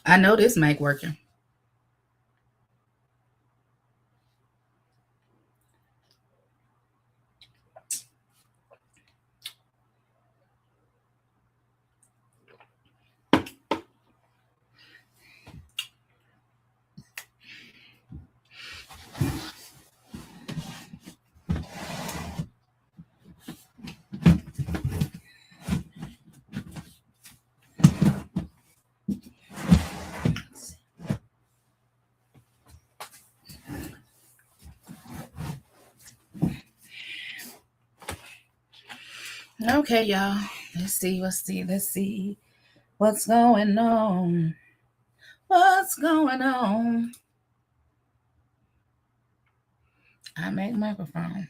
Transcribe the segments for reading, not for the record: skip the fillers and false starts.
I know this mic working. Okay, y'all. Let's see. What's going on? What's going on? I make microphone.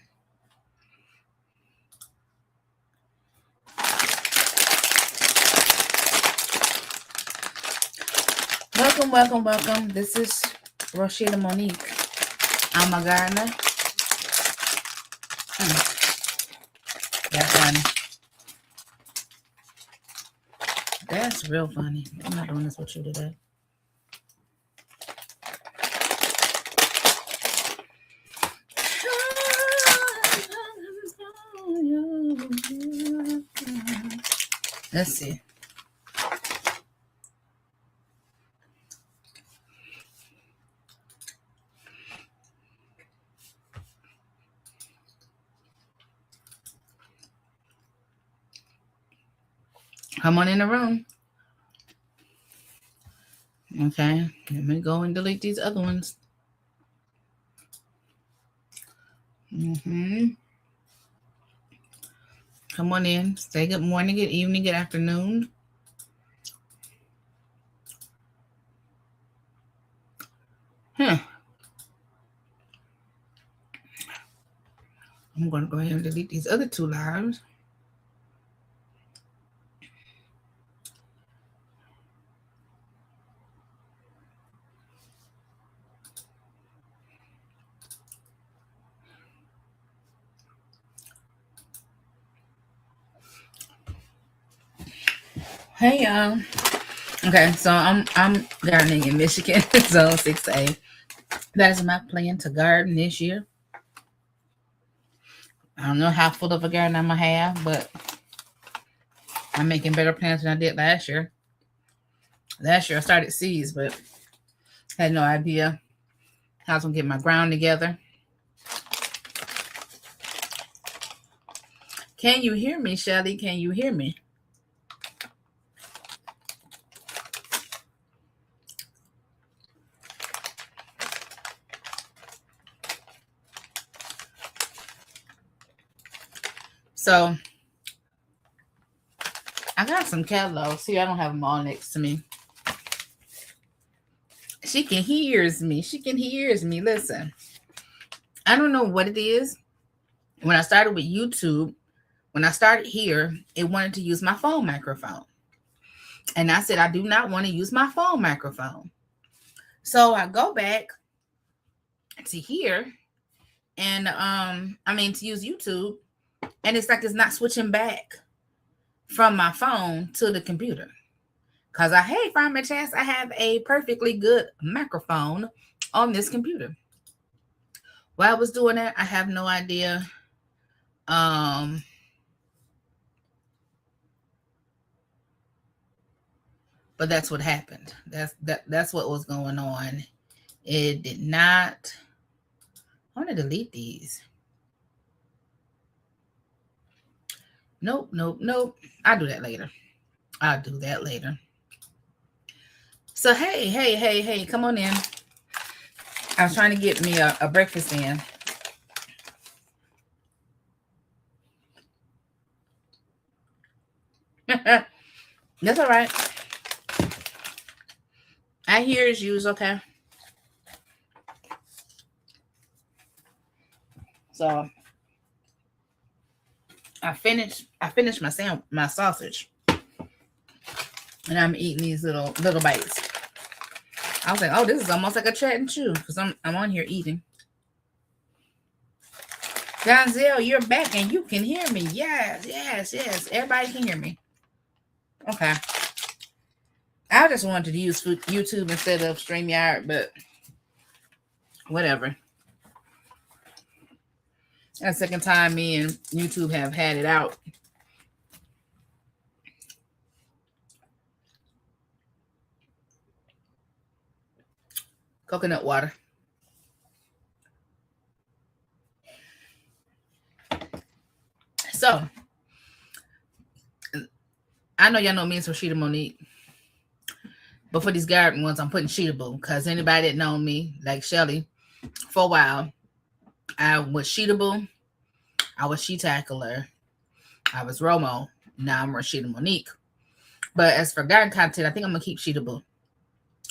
Welcome. This is Roscheeta Monique. I'm a gardener. That's funny. That's real funny. I'm not doing this with you today. Let's see. Come on in the room. Okay, let me go and delete these other ones. Come on in. Say good morning, good evening, good afternoon. I'm going to go ahead and delete these other two lives. Hey y'all. Okay, so I'm gardening in Michigan, Zone 6A. That is my plan to garden this year. I don't know how full of a garden I'm gonna have, but I'm making better plans than I did last year. Last year I started seeds, but had no idea how I was gonna get my ground together. Can you hear me, Shelly? Can you hear me? So I got some catalogs here. I don't have them all next to me. She can hears me. Listen, I don't know what it is. When I started with YouTube, when I started here, it wanted to use my phone microphone. And I said, I do not want to use my phone microphone. So I go back to here and to use YouTube. And it's like it's not switching back from my phone to the computer. Because from a chance, I have a perfectly good microphone on this computer. While I was doing that, I have no idea. But that's what happened. That's what was going on. It did not. I want to delete these. Nope. I'll do that later. So hey, come on in. I was trying to get me a breakfast in. That's all right. I hear you's okay. So I finished my sausage, and I'm eating these little bites. I was like, oh, this is almost like a chat and chew because I'm on here eating. Donzel, you're back and you can hear me. Yes. Everybody can hear me. Okay. I just wanted to use YouTube instead of Streamyard, but whatever. That's the second time me and YouTube have had it out. Coconut water. So, I know y'all know me as Roscheeta Monique. But for these garden ones, I'm putting Sheeta Boo. Because anybody that know me, like Shelly, for a while, I was Sheeta Boo. I was Sheetacular. I was Romo. Now I'm Roscheeta Monique. But as for garden content, I think I'm going to keep Sheeta Boo.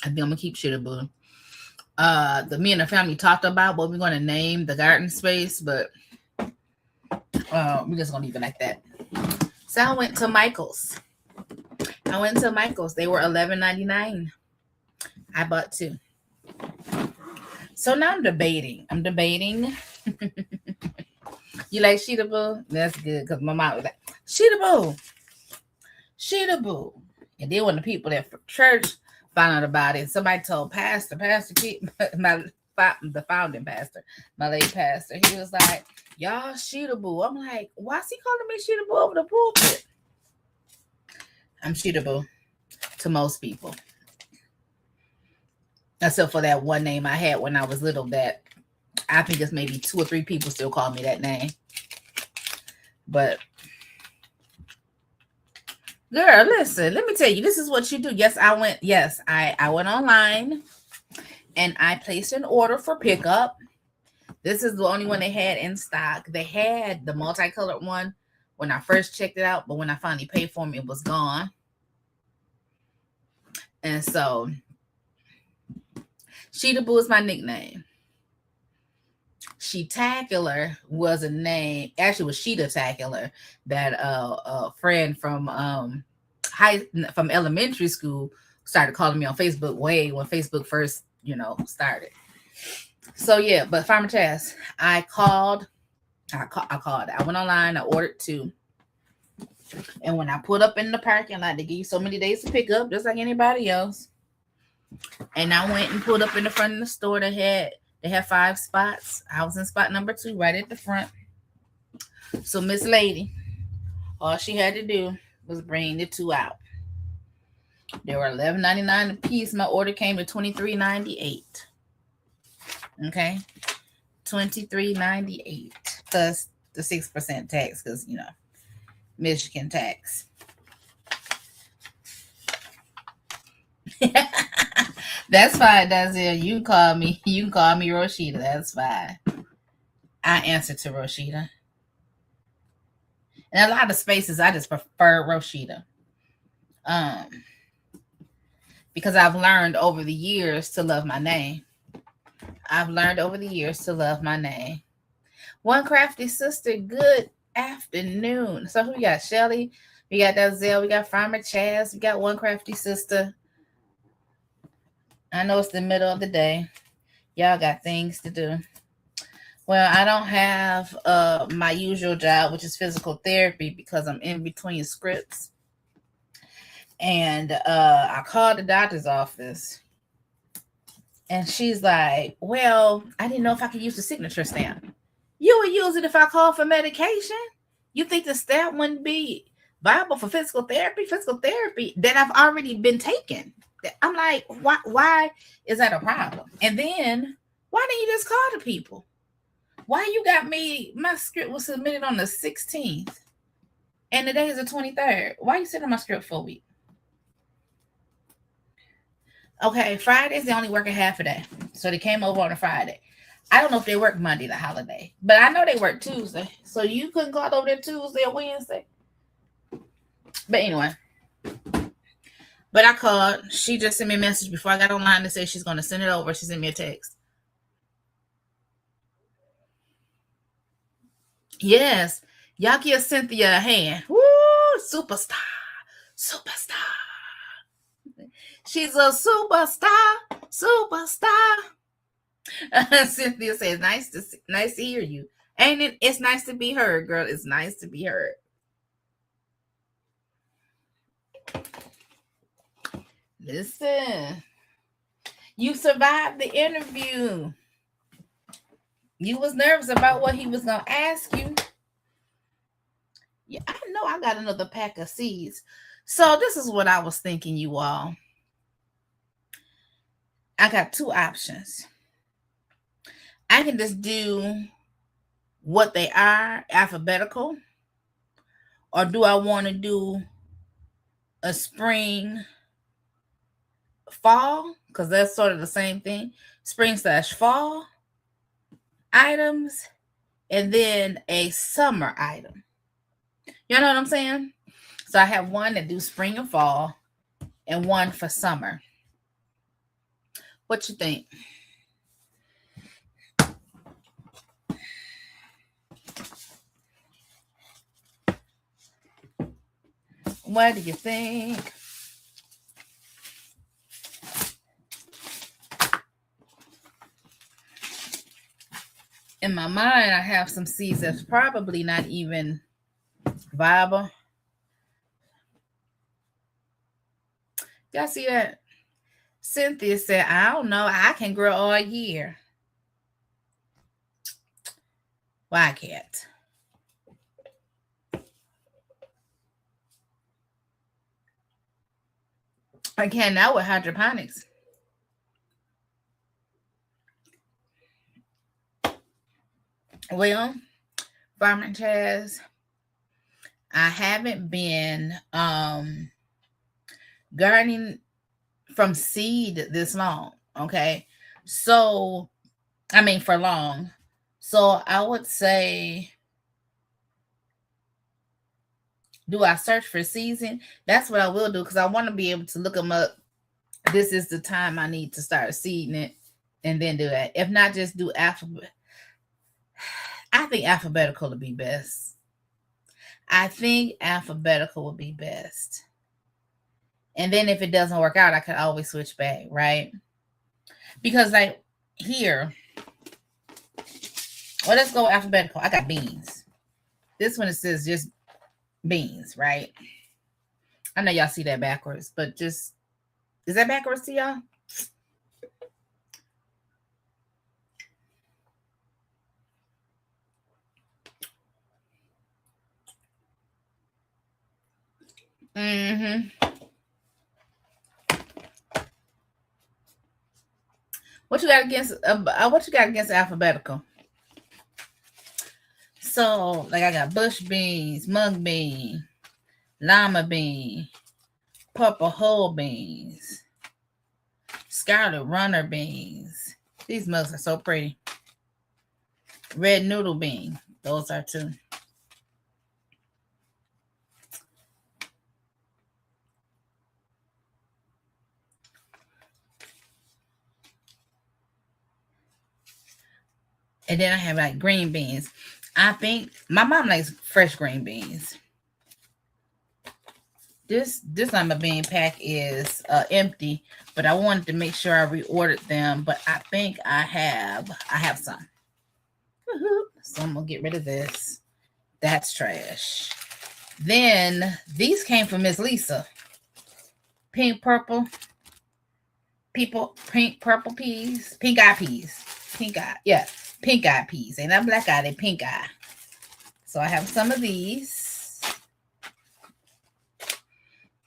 Me and the family talked about what we're going to name the garden space, but we're just going to leave it like that. So I went to Michael's. They were $11.99. I bought 2. So now I'm debating. You like Sheeta Boo? That's good, because my mom was like, Sheeta Boo. And then when the people at church found out about it, somebody told Pastor Pete, the founding pastor, my late pastor, he was like, y'all Sheeta Boo. I'm like, why is he calling me Sheeta Boo over the pulpit? I'm Sheeta Boo to most people. Except for that one name I had when I was little that I think it's maybe 2 or 3 people still call me that name. But girl, listen, let me tell you, this is what you do. I went online and I placed an order for pickup. This is the only one they had in stock. They had the multicolored one when I first checked it out, but when I finally paid for them, it was gone. And so Sheeta Boo is my nickname. Sheetacular was a name. Actually, it was Sheeta-tacular that a friend from elementary school started calling me on Facebook way when Facebook first, started. So yeah, but Farmer Chaz, I called. I went online. I ordered 2. And when I put up in the parking lot, they give you so many days to pick up, just like anybody else. And I went and put up in the front of the store. They had 5 spots. I was in spot number 2, right at the front. So Miss Lady, all she had to do was bring the 2 out. They were $11.99 a piece. My order came to $23.98. Okay, $23.98 plus the 6% tax, because Michigan tax. That's fine, Dazil. You can call me Roscheeta. That's fine. I answer to Roscheeta. And a lot of spaces, I just prefer Roscheeta. Because I've learned over the years to love my name. One crafty sister, good afternoon. So who we got? Shelly, we got Dazil, we got Farmer Chaz, we got one crafty sister. I know it's the middle of the day. Y'all got things to do. Well, I don't have my usual job, which is physical therapy, because I'm in between scripts. And I called the doctor's office. And she's like, well, I didn't know if I could use the signature stamp. You would use it if I called for medication? You think the stamp wouldn't be viable for physical therapy? Physical therapy that I've already been taking. I'm like, why is that a problem? And then, why didn't you just call the people? Why you got me, my script was submitted on the 16th. And today is the 23rd. Why you sitting my script for a week? Okay, Fridays, they only work a half a day. So they came over on a Friday. I don't know if they work Monday, the holiday. But I know they work Tuesday. So you couldn't call over there Tuesday or Wednesday. But anyway. But I called. She just sent me a message before I got online to say she's going to send it over. She sent me a text. Yes. Y'all give Cynthia a hand. Woo! Superstar. She's a superstar. Cynthia says, nice to hear you. Ain't it? It's nice to be heard, girl. It's nice to be heard. Listen, you survived the interview. You was nervous about what he was going to ask you. Yeah, I know I got another pack of seeds. So this is what I was thinking, you all. I got two options. I can just do what they are, alphabetical, or do I want to do a spring, fall, because that's sort of the same thing, spring/fall items, and then a summer item. You know what I'm saying? So I have one that do spring and fall and one for summer. What you think? What do you think? In my mind, I have some seeds that's probably not even viable. Y'all see that? Cynthia said, I don't know. I can grow all year. Why can't? I can now with hydroponics. Well, Farming Chaz, I haven't been gardening from seed this long. Okay. So, I mean, for long. So I would say, do I search for season? That's what I will do, because I want to be able to look them up. This is the time I need to start seeding it and then do that. If not, just do alphabet. I think alphabetical would be best. I think alphabetical would be best. And then if it doesn't work out, I could always switch back, right? Because like here, well, let's go alphabetical. I got beans. This one, it says just beans, right? I know y'all see that backwards, but just, is that backwards to y'all? What you got against alphabetical? So, like, I got bush beans, mung bean, lima bean, purple whole beans, scarlet runner beans. These mugs are so pretty. Red noodle bean. Those are too. And then I have like green beans. I think my mom likes fresh green beans. This lima bean pack is empty, but I wanted to make sure I reordered them. But I think I have some. So I'm gonna get rid of this. That's trash. Then these came from Miss Lisa. Pink purple peas, pink eye peas, pink eye peas. Ain't that black eye, they pink eye. So I have some of these.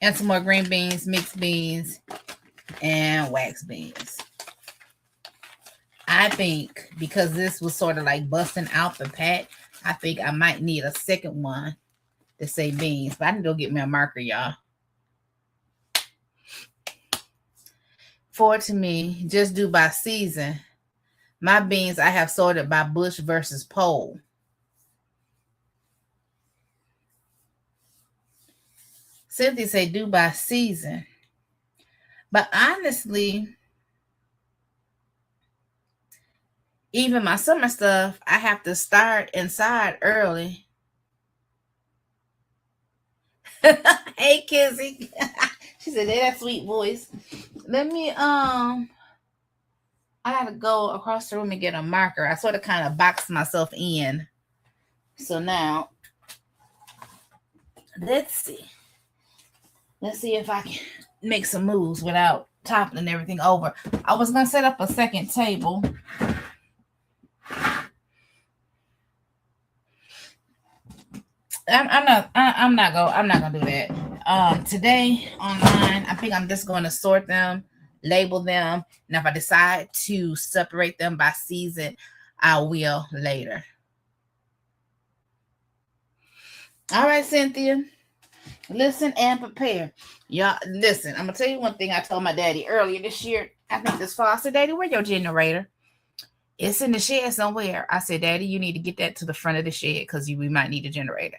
And some more green beans, mixed beans, and wax beans. I think because this was sort of like busting out the pack, I think I might need a second one to say beans. But I can go get me a marker, y'all. Forward to me, just do by season. My beans I have sorted by bush versus pole. Cynthia say do by season. But honestly, even my summer stuff, I have to start inside early. Hey, Kizzy. She said, that sweet voice. Let me, I gotta go across the room and get a marker. I sort of kind of boxed myself in. So now, let's see. Let's see if I can. make some moves without toppling everything over. I was gonna set up a second table. I'm not gonna do that. Today online, I think I'm just going to sort them, label them, and if I decide to separate them by season, I will later. All right, Cynthia. Listen and prepare. Y'all, listen, I'm gonna tell you one thing I told my daddy earlier this year. I think this fall. I said, Daddy, where's your generator? It's in the shed somewhere. I said, Daddy, you need to get that to the front of the shed because we might need a generator.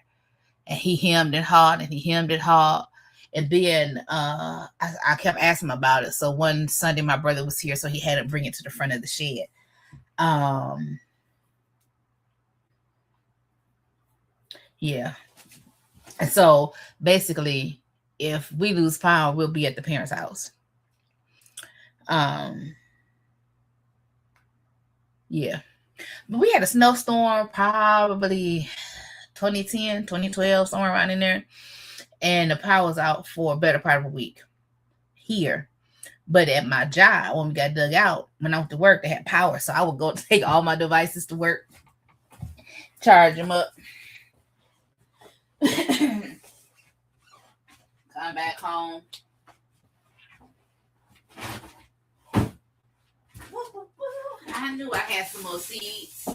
And he hemmed and hawed and he hemmed and hawed. And then I kept asking him about it. So one Sunday my brother was here, so he had to bring it to the front of the shed. Yeah. And so basically, if we lose power, we'll be at the parents' house. Yeah. But we had a snowstorm probably 2010, 2012, somewhere around in there. And the power was out for a better part of a week here. But at my job, when we got dug out, when I went to work, they had power. So I would go take all my devices to work, charge them up, come back home. I knew I had some more seeds.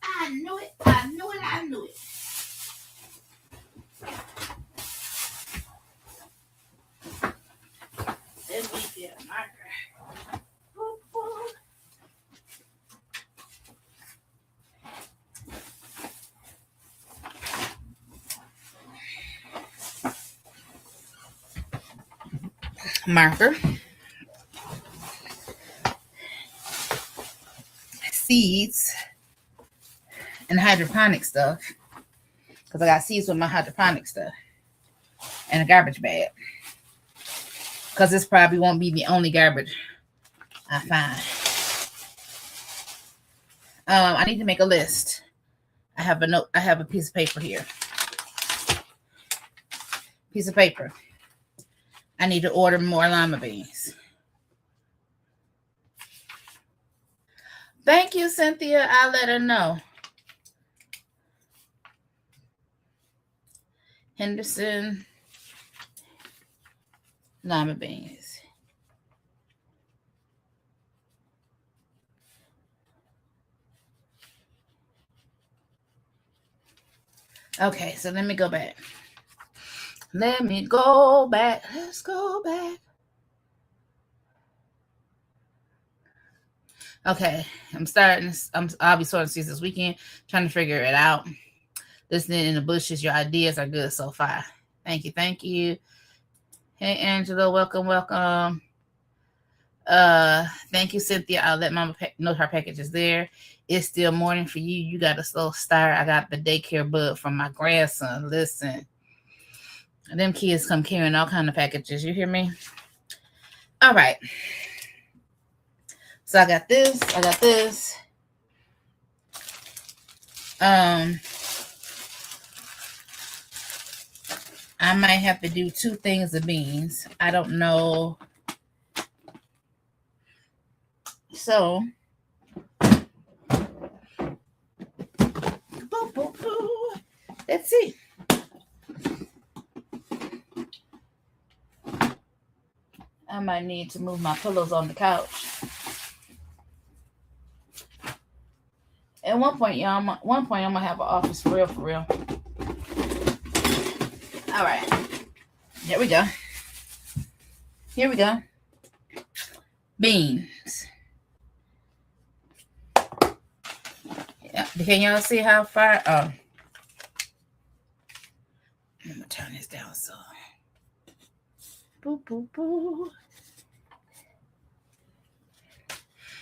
I knew it. I knew it. I knew it. Let me get a marker. Marker. Seeds and hydroponic stuff because I got seeds with my hydroponic stuff and a garbage bag because this probably won't be the only garbage I find. I need to make a list. I have a note. I have a piece of paper here. Piece of paper. I need to order more lima beans. Thank you, Cynthia. I'll let her know. Henderson lima beans. Okay, so let me go back. Let me go back. Let's go back. Okay, I'll be sorting seeds this weekend, trying to figure it out. Listening in the bushes, your ideas are good so far. Thank you, thank you. Hey, Angela, welcome, welcome. Thank you, Cynthia. I'll let Mama know her package is there. It's still morning for you. You got a slow start. I got the daycare bug from my grandson. Listen, them kids come carrying all kind of packages. You hear me? All right. So I got this. I got this. I might have to do 2 things of beans. I don't know. So, let's see. I might need to move my pillows on the couch. At one point, y'all, I'm gonna have an office for real, for real. All right, there we go. Here we go. Beans. Yeah, can y'all see how far? Oh, I'm gonna turn this down so. Boo, boo, boo.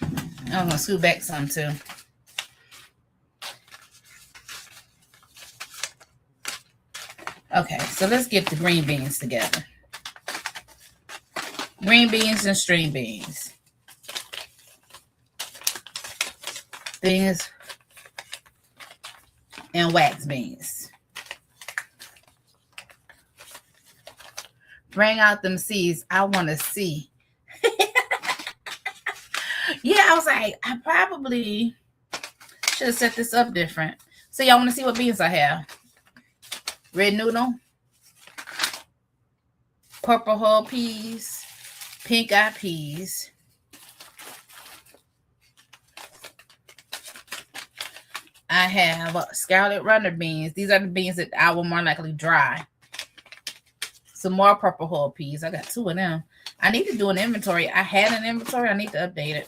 I'm gonna scoot back some too. Okay, so let's get the green beans together. Green beans and string beans. Beans and wax beans. Bring out them seeds. I want to see. Yeah, I was like, I probably should have set this up different. So y'all want to see what beans I have? Red noodle, purple hull peas, pink eye peas, I have scarlet runner beans. These are the beans that I will more likely dry. Some more purple hull peas. I got 2 of them. I need to do an inventory. I had an inventory. I need to update it.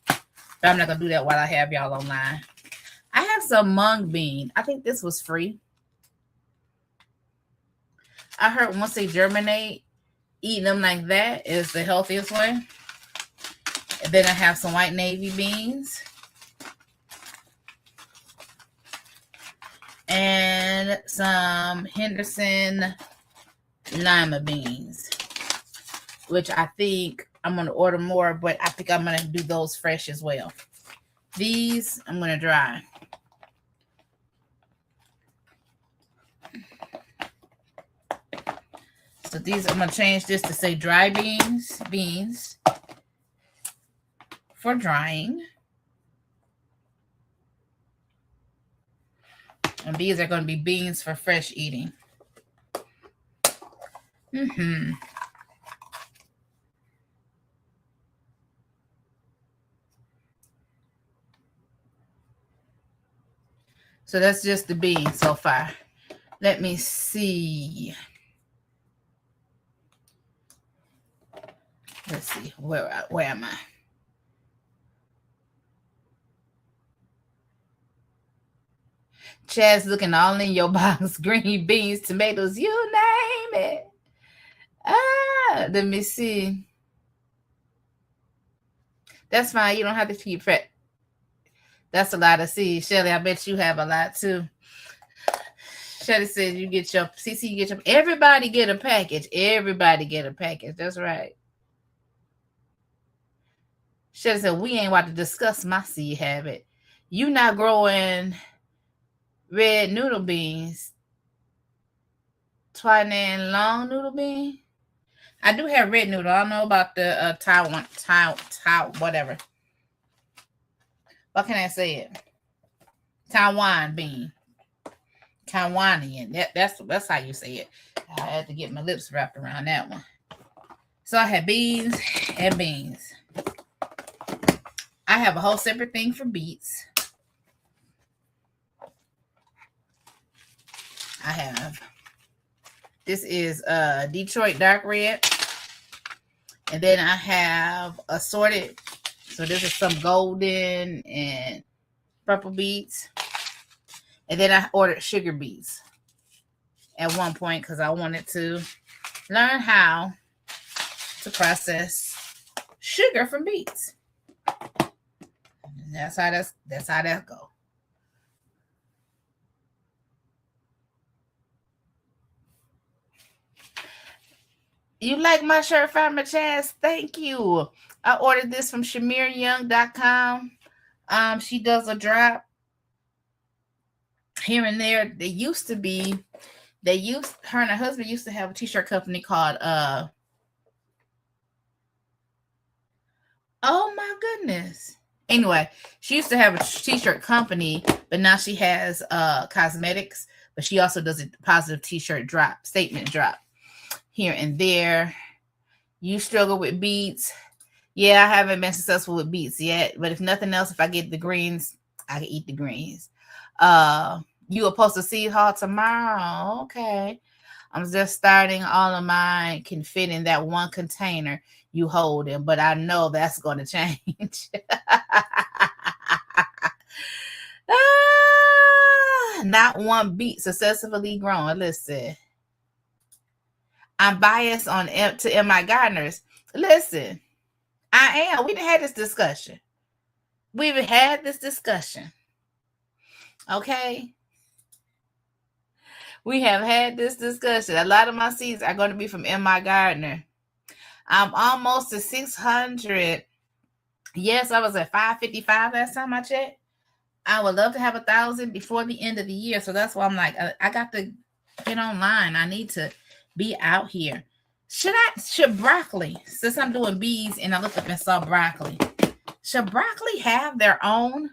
But I'm not going to do that while I have y'all online. I have some mung bean. I think this was free. I heard once they germinate, eating them like that is the healthiest way. And then I have some white navy beans. And some Henderson lima beans, which I think I'm going to order more, but I think I'm going to do those fresh as well. These I'm going to dry. So these, I'm going to change this to say dry beans for drying. And these are going to be beans for fresh eating. So that's just the beans so far. Let me see. Let's see. Where am I? Chad's looking all in your box. Green beans, tomatoes, you name it. Let me see. That's fine. You don't have to keep prep. That's a lot of seeds. Shelly, I bet you have a lot too. Shelly says you get your CC, you get your everybody get a package. Everybody get a package. That's right. Shelly said we ain't about to discuss my seed habit. You not growing red noodle beans. Taiwan long noodle bean. I do have red noodle. I don't know about the Taiwan, whatever. What can I say it? Taiwan bean. Taiwanian. That's how you say it. I had to get my lips wrapped around that one. So I have beans and beans. I have a whole separate thing for beets. I have, this is Detroit dark red. And then I have assorted. So this is some golden and purple beets. And then I ordered sugar beets at one point because I wanted to learn how to process sugar from beets. And that's how that go. You like my shirt, Farmer Chaz? Thank you. I ordered this from ShamirYoung.com. She does a drop here and there. Her and her husband used to have a t-shirt company called oh my goodness. Anyway, she used to have a t-shirt company, but now she has cosmetics, but she also does a positive t-shirt drop, statement drop here and there. You struggle with beets. Yeah, I haven't been successful with beets yet, but if nothing else, if I get the greens, I can eat the greens. You will post a seed haul tomorrow. Okay. I'm just starting. All of mine can fit in that one container you hold in, but I know that's going to change. Not one beet successfully grown. Listen, I'm biased on to MI gardeners. Listen, I am. We've had this discussion. Okay. We have had this discussion. A lot of my seeds are going to be from MI Gardener. I'm almost to 600. Yes, I was at 555 last time I checked. I would love to have 1,000 before the end of the year. So that's why I'm like, I got to get online. I need to be out here. Should broccoli, since I'm doing bees and I looked up and saw broccoli, should broccoli have their own?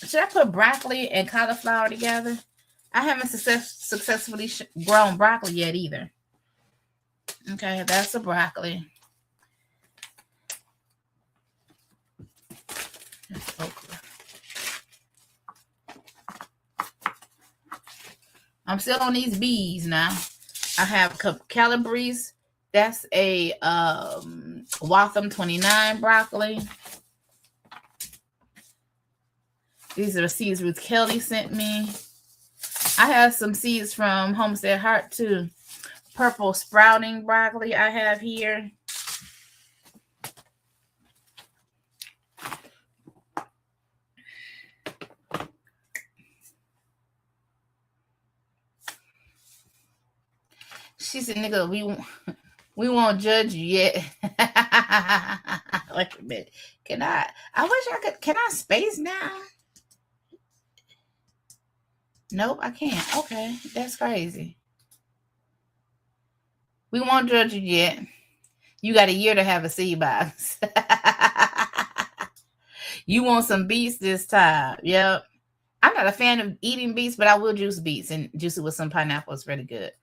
Should I put broccoli and cauliflower together? I haven't successfully grown broccoli yet either. Okay, that's a broccoli. That's okra. I'm still on these bees now. I have calabrese. That's a Waltham 29 broccoli. These are the seeds Ruth Kelly sent me. I have some seeds from Homestead Heart too. Purple sprouting broccoli I have here. She said, nigga, we won't judge you yet. Wait a minute. I wish I could. Can I space now? Nope, I can't. Okay, that's crazy. We won't judge you yet. You got a year to have a seed box. You want some beets this time. Yep. I'm not a fan of eating beets, but I will juice beets and juice it with some pineapple. It's really good.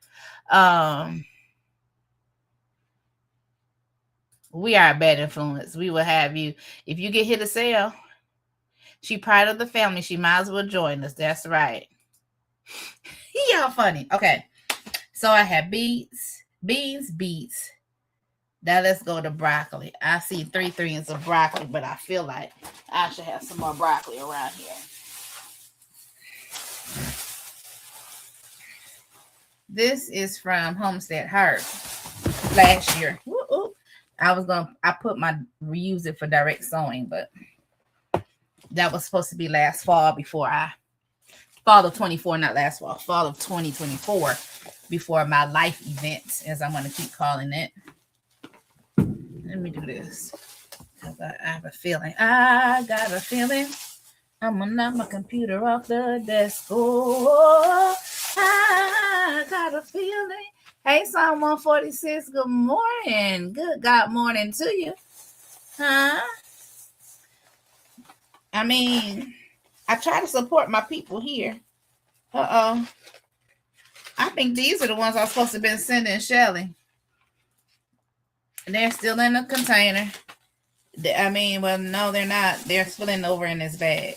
We are a bad influence. We will have you. If you get hit a sale, she part of the family. She might as well join us. That's right. Y'all funny. Okay. So I have beets, beans, beets. Now let's go to broccoli. I see 3 things of broccoli, but I feel like I should have some more broccoli around here. This is from Homestead Heart last year. Ooh. I reuse it for direct sewing, but that was supposed to be last fall fall of 24, not last fall of 2024, before my life event, as I'm going to keep calling it. Let me do this. I have a feeling. I got a feeling. I'm going to knock my computer off the desk. Oh, I got a feeling. Hey, Psalm 146, good morning. Good God morning to you. Huh? I mean, I try to support my people here. I think these are the ones I'm supposed to have been sending Shelly. They're still in the container. I mean, well, no, they're not. They're spilling over in this bag.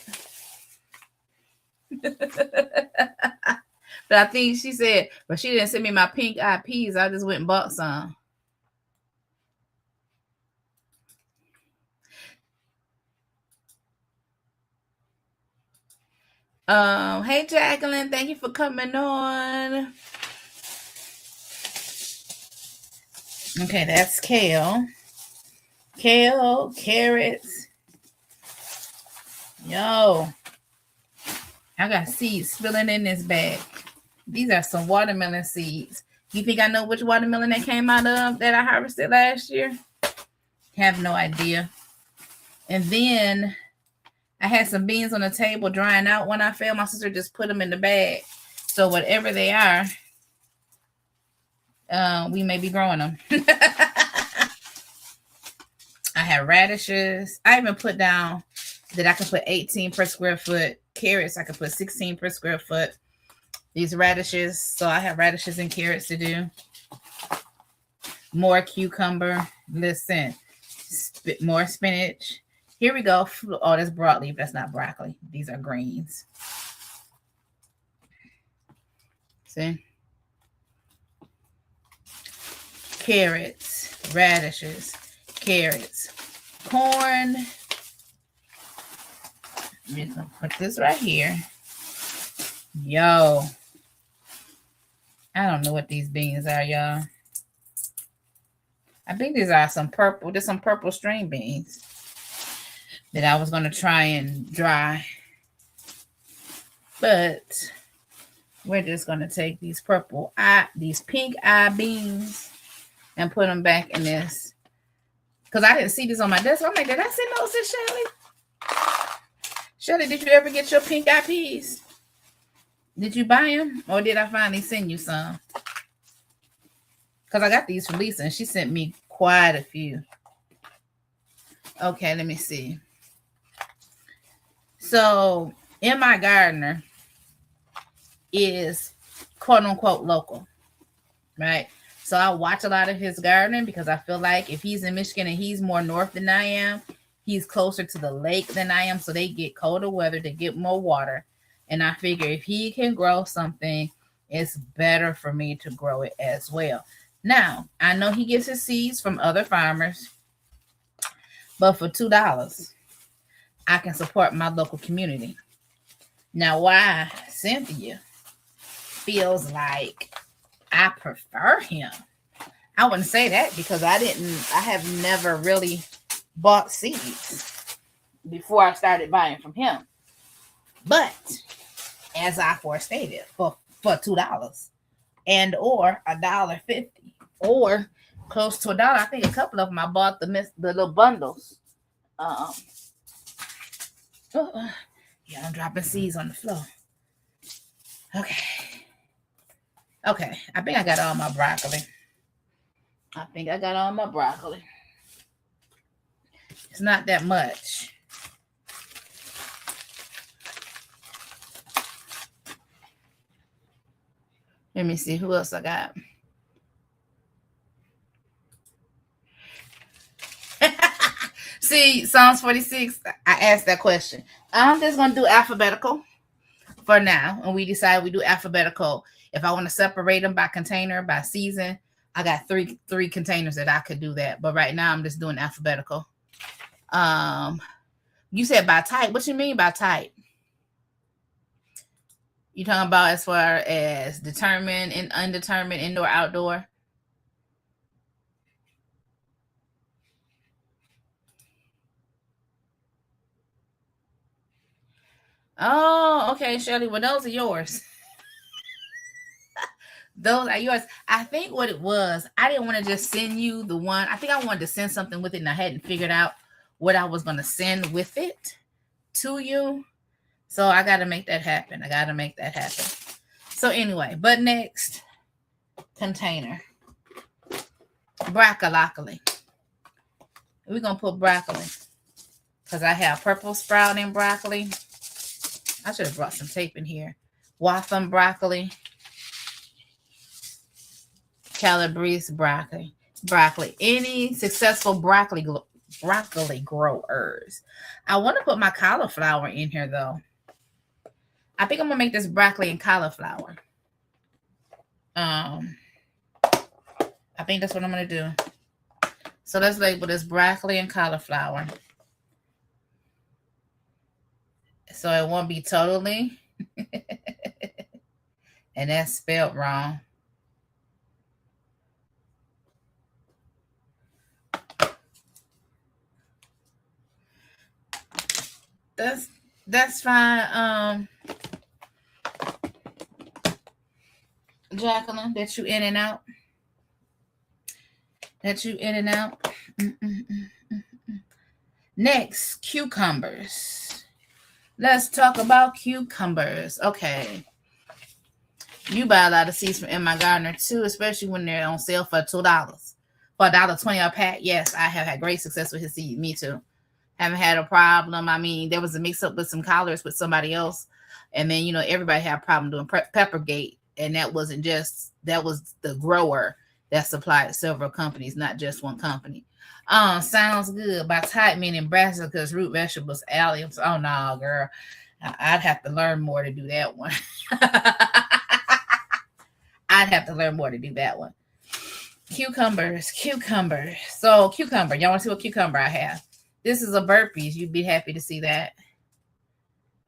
But I think she said, but she didn't send me my pink eyed peas. I just went and bought some. Hey Jacqueline, thank you for coming on. Okay, that's kale. Kale, carrots. Yo, I got seeds spilling in this bag. These are some watermelon seeds. You think I know which watermelon that came out of that I harvested last year? Have no idea. And then I had some beans on the table drying out when I fell. My sister just put them in the bag. So whatever they are, we may be growing them. I have radishes. I even put down that I can put 18 per square foot. Carrots, I could put 16 per square foot. These radishes. So I have radishes and carrots to do. More cucumber. Listen. More spinach. Here we go. Oh, that's broadleaf. That's not broccoli. These are greens. See? Carrots, radishes, carrots, corn. I'm just going to put this right here. Yo. I don't know what these beans are, y'all. I think these are some purple. There's some purple string beans that I was going to try and dry. But we're just going to take these pink eye beans and put them back in this. Because I didn't see these on my desk. I'm like, did I send those to Shelly? Shelly, did you ever get your pink eye peas? Did you buy them? Or did I finally send you some? because I got these from Lisa and she sent me quite a few. Okay, let me see. So in my gardener is quote unquote local, right? So I watch a lot of his gardening because I feel like if he's in Michigan and he's more north than I am, he's closer to the lake than I am. So they get colder weather, they get more water. And I figure if he can grow something, it's better for me to grow it as well. Now, I know he gets his seeds from other farmers, but for $2, I can support my local community. Now, why Cynthia feels like I prefer him, I wouldn't say that because I have never really bought seeds before I started buying from him. But as I forestated, for $2 and or $1.50 or close to $1. I think a couple of them I bought the little bundles. Yeah, I'm dropping seeds on the floor. Okay. I think I got all my broccoli. It's not that much. Let me see who else I got. See, Psalms 46, I asked that question. I'm just going to do alphabetical for now. And we decided we do alphabetical. If I want to separate them by container, by season, I got three containers that I could do that. But right now I'm just doing alphabetical. You said by type. What you mean by type? You talking about as far as determined and undetermined, indoor, outdoor? Oh, okay, Shirley. Well, those are yours. Those are yours. I think what it was, I didn't want to just send you the one. I think I wanted to send something with it, and I hadn't figured out what I was going to send with it to you. So I got to make that happen. So anyway, but next container, broccoli. We're going to put broccoli because I have purple sprouting broccoli. I should have brought some tape in here. Watham broccoli. Calabrese broccoli. Any successful broccoli growers. I want to put my cauliflower in here though. I think I'm gonna make this broccoli and cauliflower. I think that's what I'm gonna do. So let's label this broccoli and cauliflower. So it won't be totally. And that's spelled wrong. That's fine. Jacqueline, that you in and out. Next, cucumbers. Let's talk about cucumbers. Okay. You buy a lot of seeds from In My Gardener too, especially when they're on sale for $2. For $1.20 a pack. Yes, I have had great success with his seed. Me too. Haven't had a problem. I mean, there was a mix up with some collards with somebody else. And then, everybody had a problem doing Peppergate. And that was the grower that supplied several companies, not just one company. Sounds good. By type meaning brassicas, root vegetables, alliums. Oh no, girl. I'd have to learn more to do that one. Cucumbers. So cucumber. Y'all want to see what cucumber I have? This is a Burpees. You'd be happy to see that.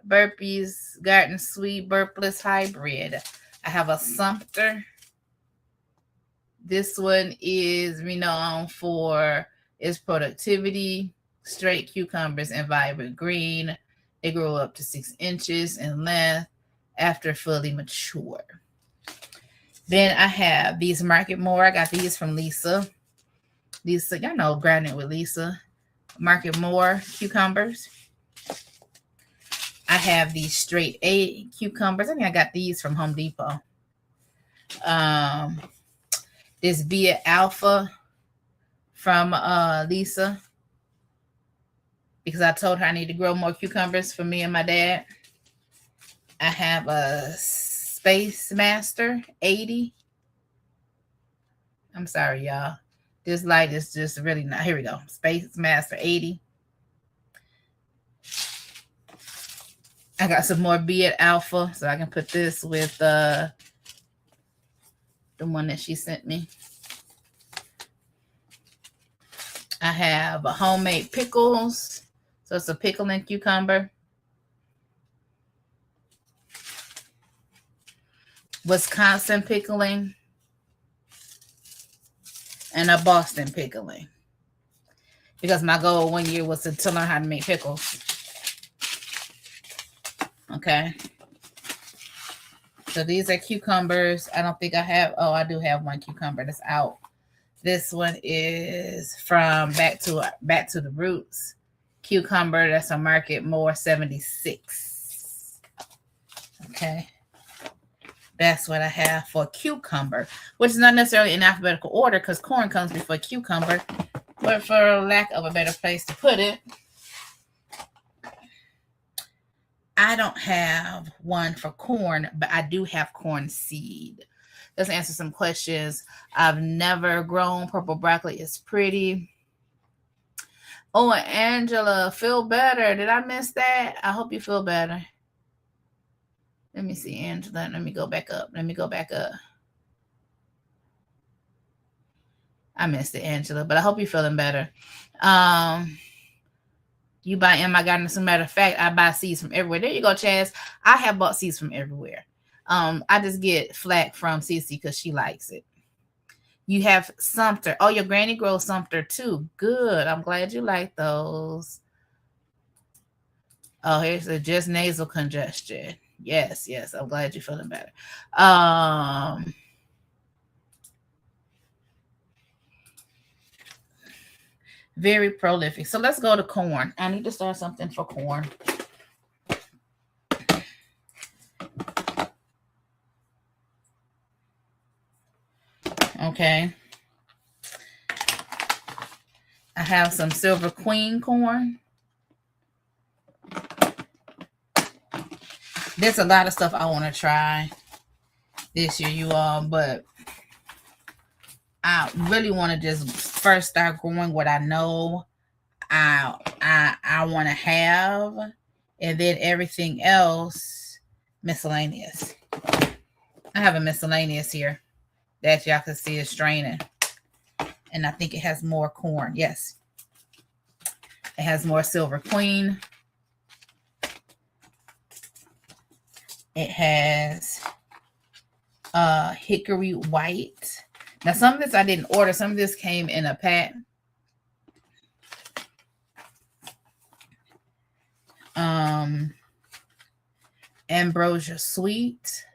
Burpees Garden Sweet Burpless Hybrid. I have a Sumter. This one is renowned for its productivity, straight cucumbers, and vibrant green. They grow up to 6 inches in length after fully mature. Then I have these Market More. I got these from Lisa. Y'all know Gardening with Lisa. Market More cucumbers. I have these straight A cucumbers. I think I got these from Home Depot. This Be It Alpha from Lisa, because I told her I need to grow more cucumbers for me and my dad. I have a Space Master 80. I'm sorry, y'all. This light is just really not. Here we go. Space Master 80. I got some more Be It Alpha, so I can put this with the one that she sent me. I have a homemade pickles. So it's a pickle and cucumber. Wisconsin pickling. And a Boston pickling. Because my goal one year was to learn how to make pickles. Okay. So these are cucumbers. I don't think I have. Oh, I do have one cucumber that's out. This one is from Back to the Roots. Cucumber, that's a Market More 76. Okay. That's what I have for cucumber, which is not necessarily in alphabetical order because corn comes before cucumber. But for lack of a better place to put it, I don't have one for corn, but I do have corn seed. Let's answer some questions. I've never grown purple broccoli. It's pretty. Oh, Angela, feel better. Did I miss that? I hope you feel better. Let me see, Angela. Let me go back up. I missed it, Angela, but I hope you're feeling better. You buy in my garden. As a matter of fact, I buy seeds from everywhere. There you go, Chaz. I have bought seeds from everywhere. I just get flack from Cece because she likes it. You have Sumter. Oh, your granny grows Sumter too. Good. I'm glad you like those. Oh, here's a just nasal congestion. Yes. I'm glad you're feeling better. Very prolific. So let's go to corn. I need to start something for corn. Okay. I have some Silver Queen corn. There's a lot of stuff I want to try this year, you all, but I really want to just first start growing what I know I want to have, and then everything else miscellaneous. I have a miscellaneous here that y'all can see is straining, and I think it has more corn. Yes, it has more Silver Queen. It has Hickory White. Now, some of this I didn't order. Some of this came in a pack. Ambrosia Sweet.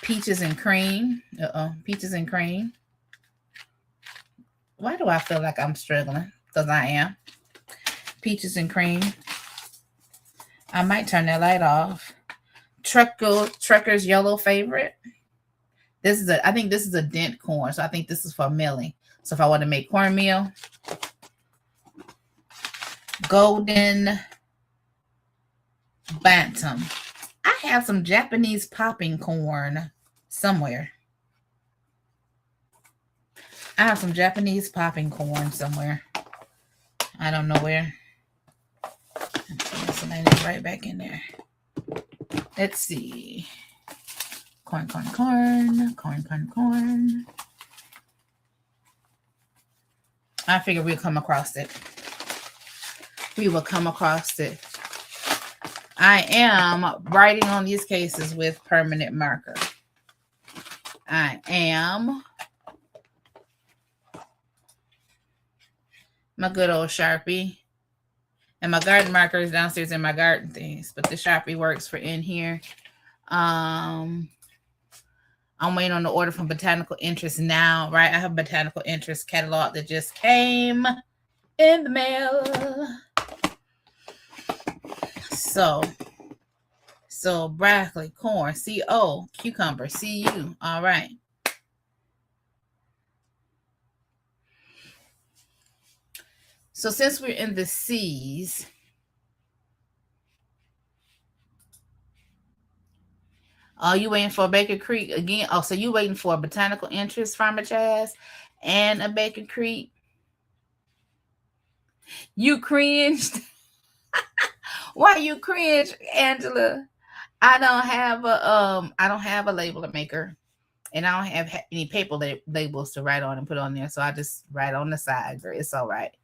Peaches and Cream. Peaches and Cream. Why do I feel like I'm struggling? Because I am. Peaches and Cream. I might turn that light off. Trucker's Yellow Favorite. I think this is a dent corn, so I think this is for milling. So if I want to make cornmeal, Golden Bantam. I have some Japanese popping corn somewhere. I have some Japanese popping corn somewhere. I don't know where. It's right back in there. Let's see. Corn. I figure we'll come across it. We will come across it. I am writing on these cases with permanent marker. I am. My good old Sharpie. And my garden marker is downstairs in my garden things, but the Sharpie works for in here. I'm waiting on the order from Botanical Interest now, right? I have Botanical Interest catalog that just came in the mail. So So broccoli, corn, C-O, cucumber, C-U. All right. So since we're in the C's, oh, you waiting for a Baker Creek again? Oh, so you waiting for a botanical interest, Farmer Chaz, and a Baker Creek? You cringed. Why you cringe, Angela? I don't have a label maker, and I don't have any paper labels to write on and put on there. So I just write on the side. Girl. It's all right.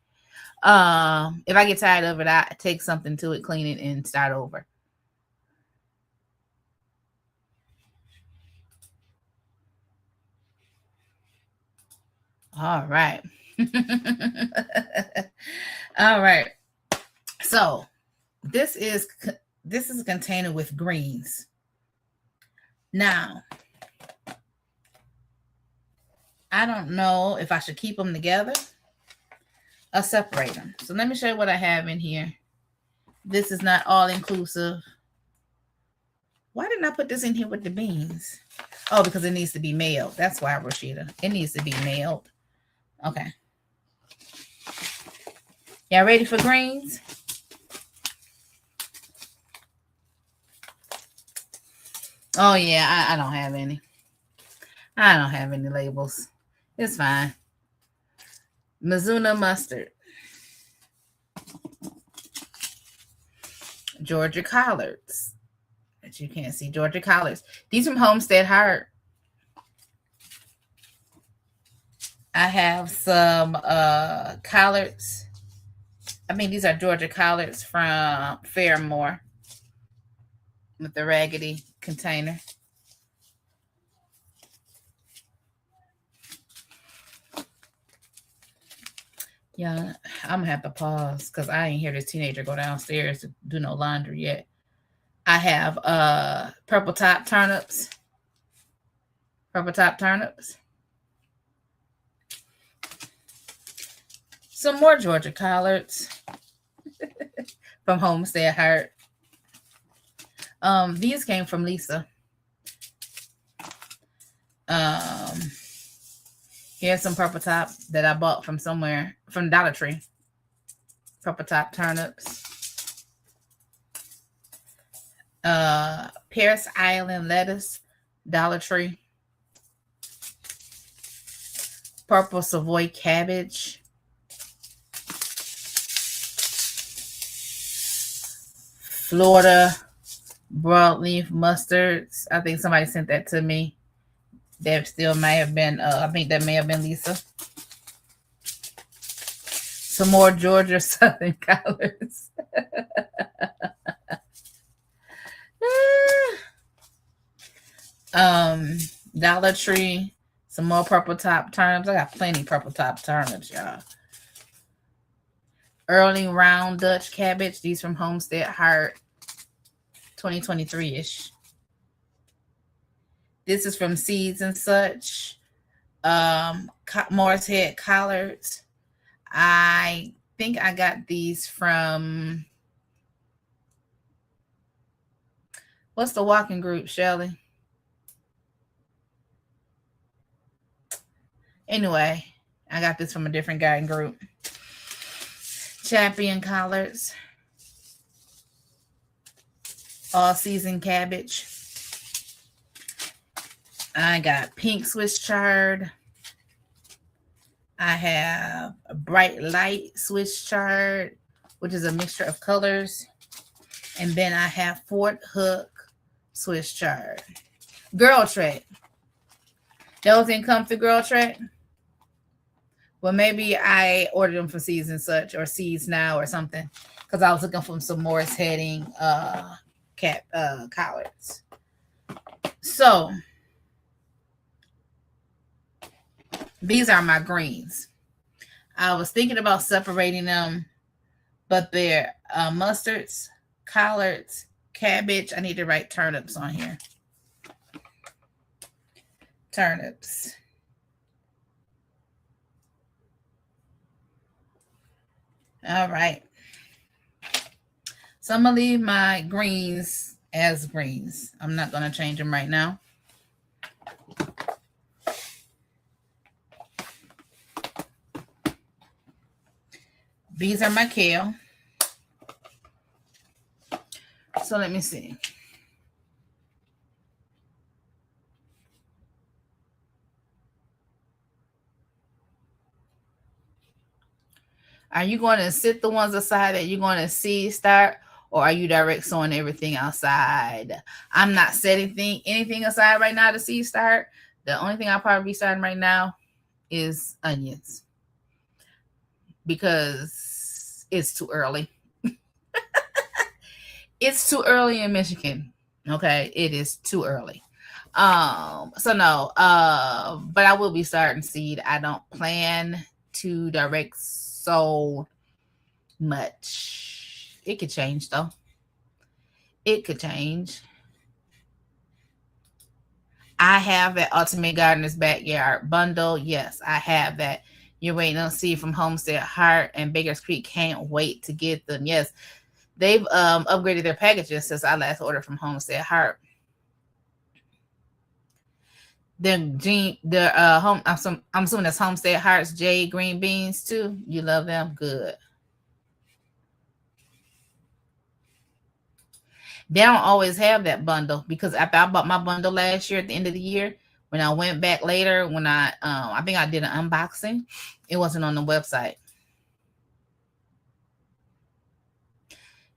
If I get tired of it, I take something to it, clean it, and start over. All right. All right. So this is a container with greens. Now, I don't know if I should keep them together or separate them. So let me show you what I have in here. This is not all inclusive. Why didn't I put this in here with the beans? Oh, because it needs to be mailed. That's why, Roscheeta. It needs to be mailed. Okay. Y'all ready for greens? Oh, yeah. I don't have any. I don't have any labels. It's fine. Mizuna mustard. Georgia collards. But you can't see Georgia collards. These from Homestead Heart. I have some collards. I mean, these are Georgia collards from Fairmore with the raggedy container. Yeah, I'm gonna have to pause because I ain't hear this teenager go downstairs to do no laundry yet. I have purple top turnips. Purple top turnips. Some more Georgia collards from Homestead Heart. These came from Lisa. Here's some purple top that I bought from somewhere, from Dollar Tree. Purple top turnips. Paris Island lettuce, Dollar Tree. Purple Savoy cabbage. Florida broadleaf mustards. I think somebody sent that to me. That still may have been, I think that may have been Lisa. Some more Georgia Southern colors. Dollar Tree. Some more purple top turnips. I got plenty purple top turnips, y'all. Early round Dutch cabbage. These from Homestead Heart. 2023-ish. This is from Seeds and Such. Morris Head collards. I think I got these from, what's the walking group, Shelly? Anyway, I got this from a different garden group. Champion collards. All season cabbage. I got pink Swiss chard. I have a bright light Swiss chard, which is a mixture of colors. And then I have Fort Hook Swiss chard. Girl Trek. Those didn't come through Girl Trek? Well, maybe I ordered them from Seeds and Such or Seeds Now or something. Because I was looking for some Morris Heading collards. So these are my greens. I was thinking about separating them, but they're mustards, collards, cabbage. I need to write turnips on here. Turnips. All right. So I'm going to leave my greens as greens. I'm not going to change them right now. These are my kale. So let me see. Are you going to sit the ones aside that you're going to see start, or are you direct sowing everything outside? I'm not setting anything aside right now to see start. The only thing I'll probably be starting right now is onions because it's too early. It's too early in Michigan. Okay, it is too early. So no, but I will be starting seed. I don't plan to direct so much. It could change though. It could change. I have that Ultimate Gardener's Backyard bundle. Yes, I have that. You're waiting on seed from Homestead Heart and Baker's Creek. Can't wait to get them. Yes, they've upgraded their packages since I last ordered from Homestead Heart. I'm assuming that's Homestead Heart's Jade green beans too. You love them? Good. They don't always have that bundle because after I bought my bundle last year at the end of the year, when I went back later, when I think I did an unboxing, it wasn't on the website.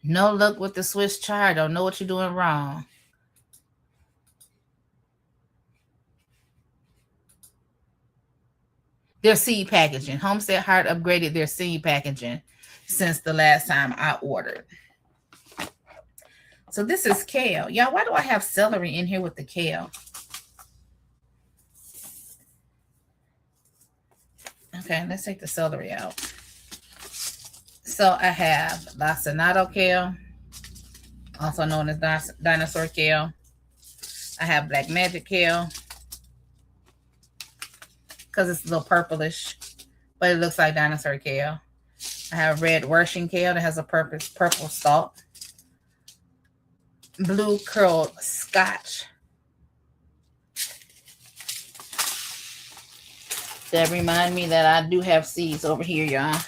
No luck with the Swiss chard. Don't know what you're doing wrong. Their seed packaging. Homestead Heart upgraded their seed packaging since the last time I ordered. So this is kale. Y'all, why do I have celery in here with the kale? Okay, let's take the celery out. So I have lacinato kale, also known as dinosaur kale. I have black magic kale because it's a little purplish, but it looks like dinosaur kale. I have red Russian kale that has a purple stalk. Blue curled Scotch. That remind me that I do have seeds over here, y'all.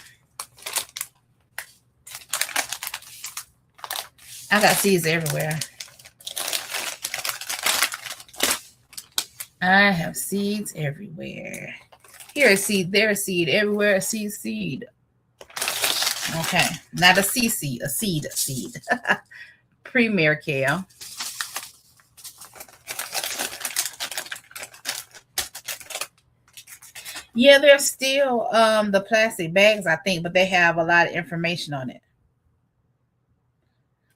I got seeds everywhere. I have seeds everywhere. Here is seed, there is seed, everywhere, seed. Okay, not a seed, a seed. Premier kale. Yeah, they're still the plastic bags, I think, but they have a lot of information on it.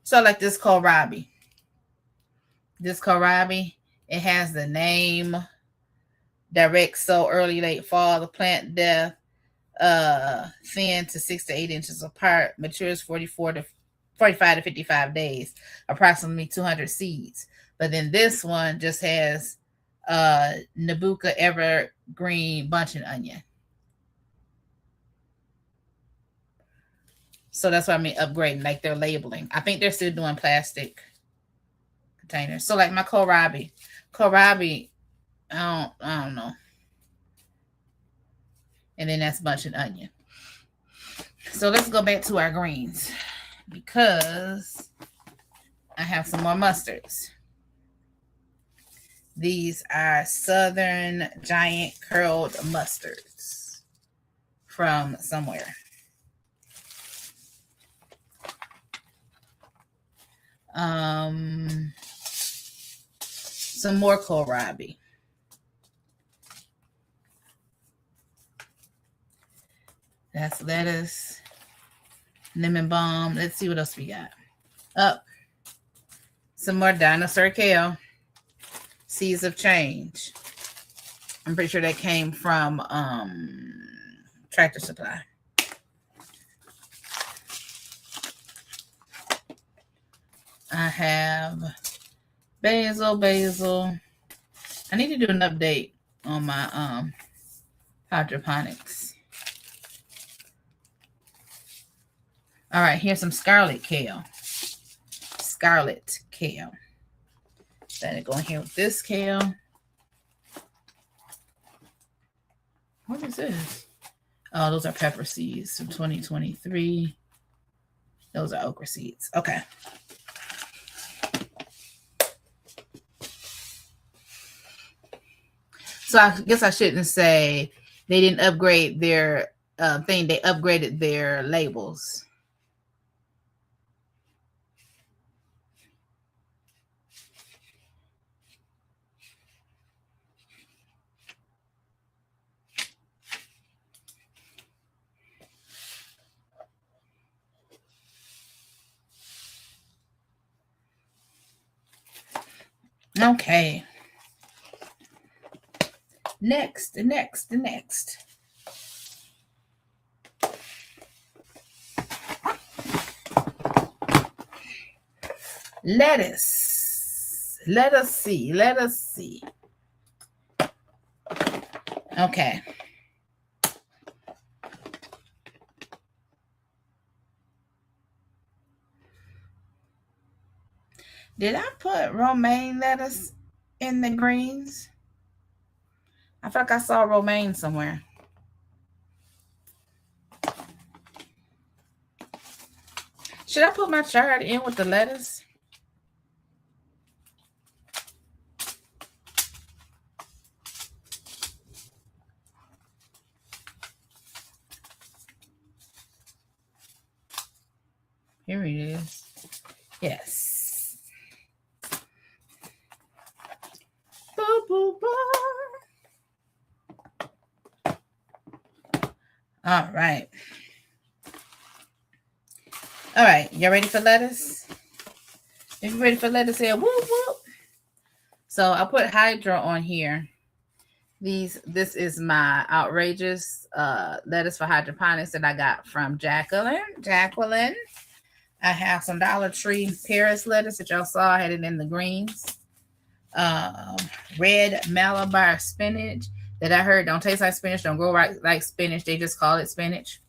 So like this kohlrabi. This kohlrabi, it has the name, direct sow early, late fall, the plant death, thin to 6 to 8 inches apart, matures 45 to 55 days, approximately 200 seeds. But then this one just has Nabucco evergreen bunching onion. So that's what I mean upgrading, like they're labeling. I think they're still doing plastic containers. So like my kohlrabi, I don't know. And then that's bunching onion. So let's go back to our greens because I have some more mustards. These are Southern Giant Curled Mustards from somewhere. Some more kohlrabi. That's lettuce, lemon balm. Let's see what else we got. Some more dinosaur kale. Seeds of Change. I'm pretty sure that came from Tractor Supply. I have basil. I need to do an update on my hydroponics. All right, here's some scarlet kale. scarlet kale. Let it go in here with this kale. What is this? Oh, those are pepper seeds from 2023. Those are okra seeds. Okay. So I guess I shouldn't say they didn't upgrade their thing. They upgraded their labels. Okay. Next. Lettuce. Let us see. Okay. Did I put romaine lettuce in the greens? I feel like I saw romaine somewhere. Should I put my chard in with the lettuce? Here it is. Yes. Boo, boo, boo. All right. All right. You ready for lettuce? If you're ready for lettuce, say whoop, whoop. So I put hydro on here. This is my outrageous lettuce for hydroponics that I got from Jacqueline. I have some Dollar Tree Paris lettuce that y'all saw. I had it in the greens. Red Malabar spinach that I heard don't taste like spinach, don't grow right like spinach. They just call it spinach.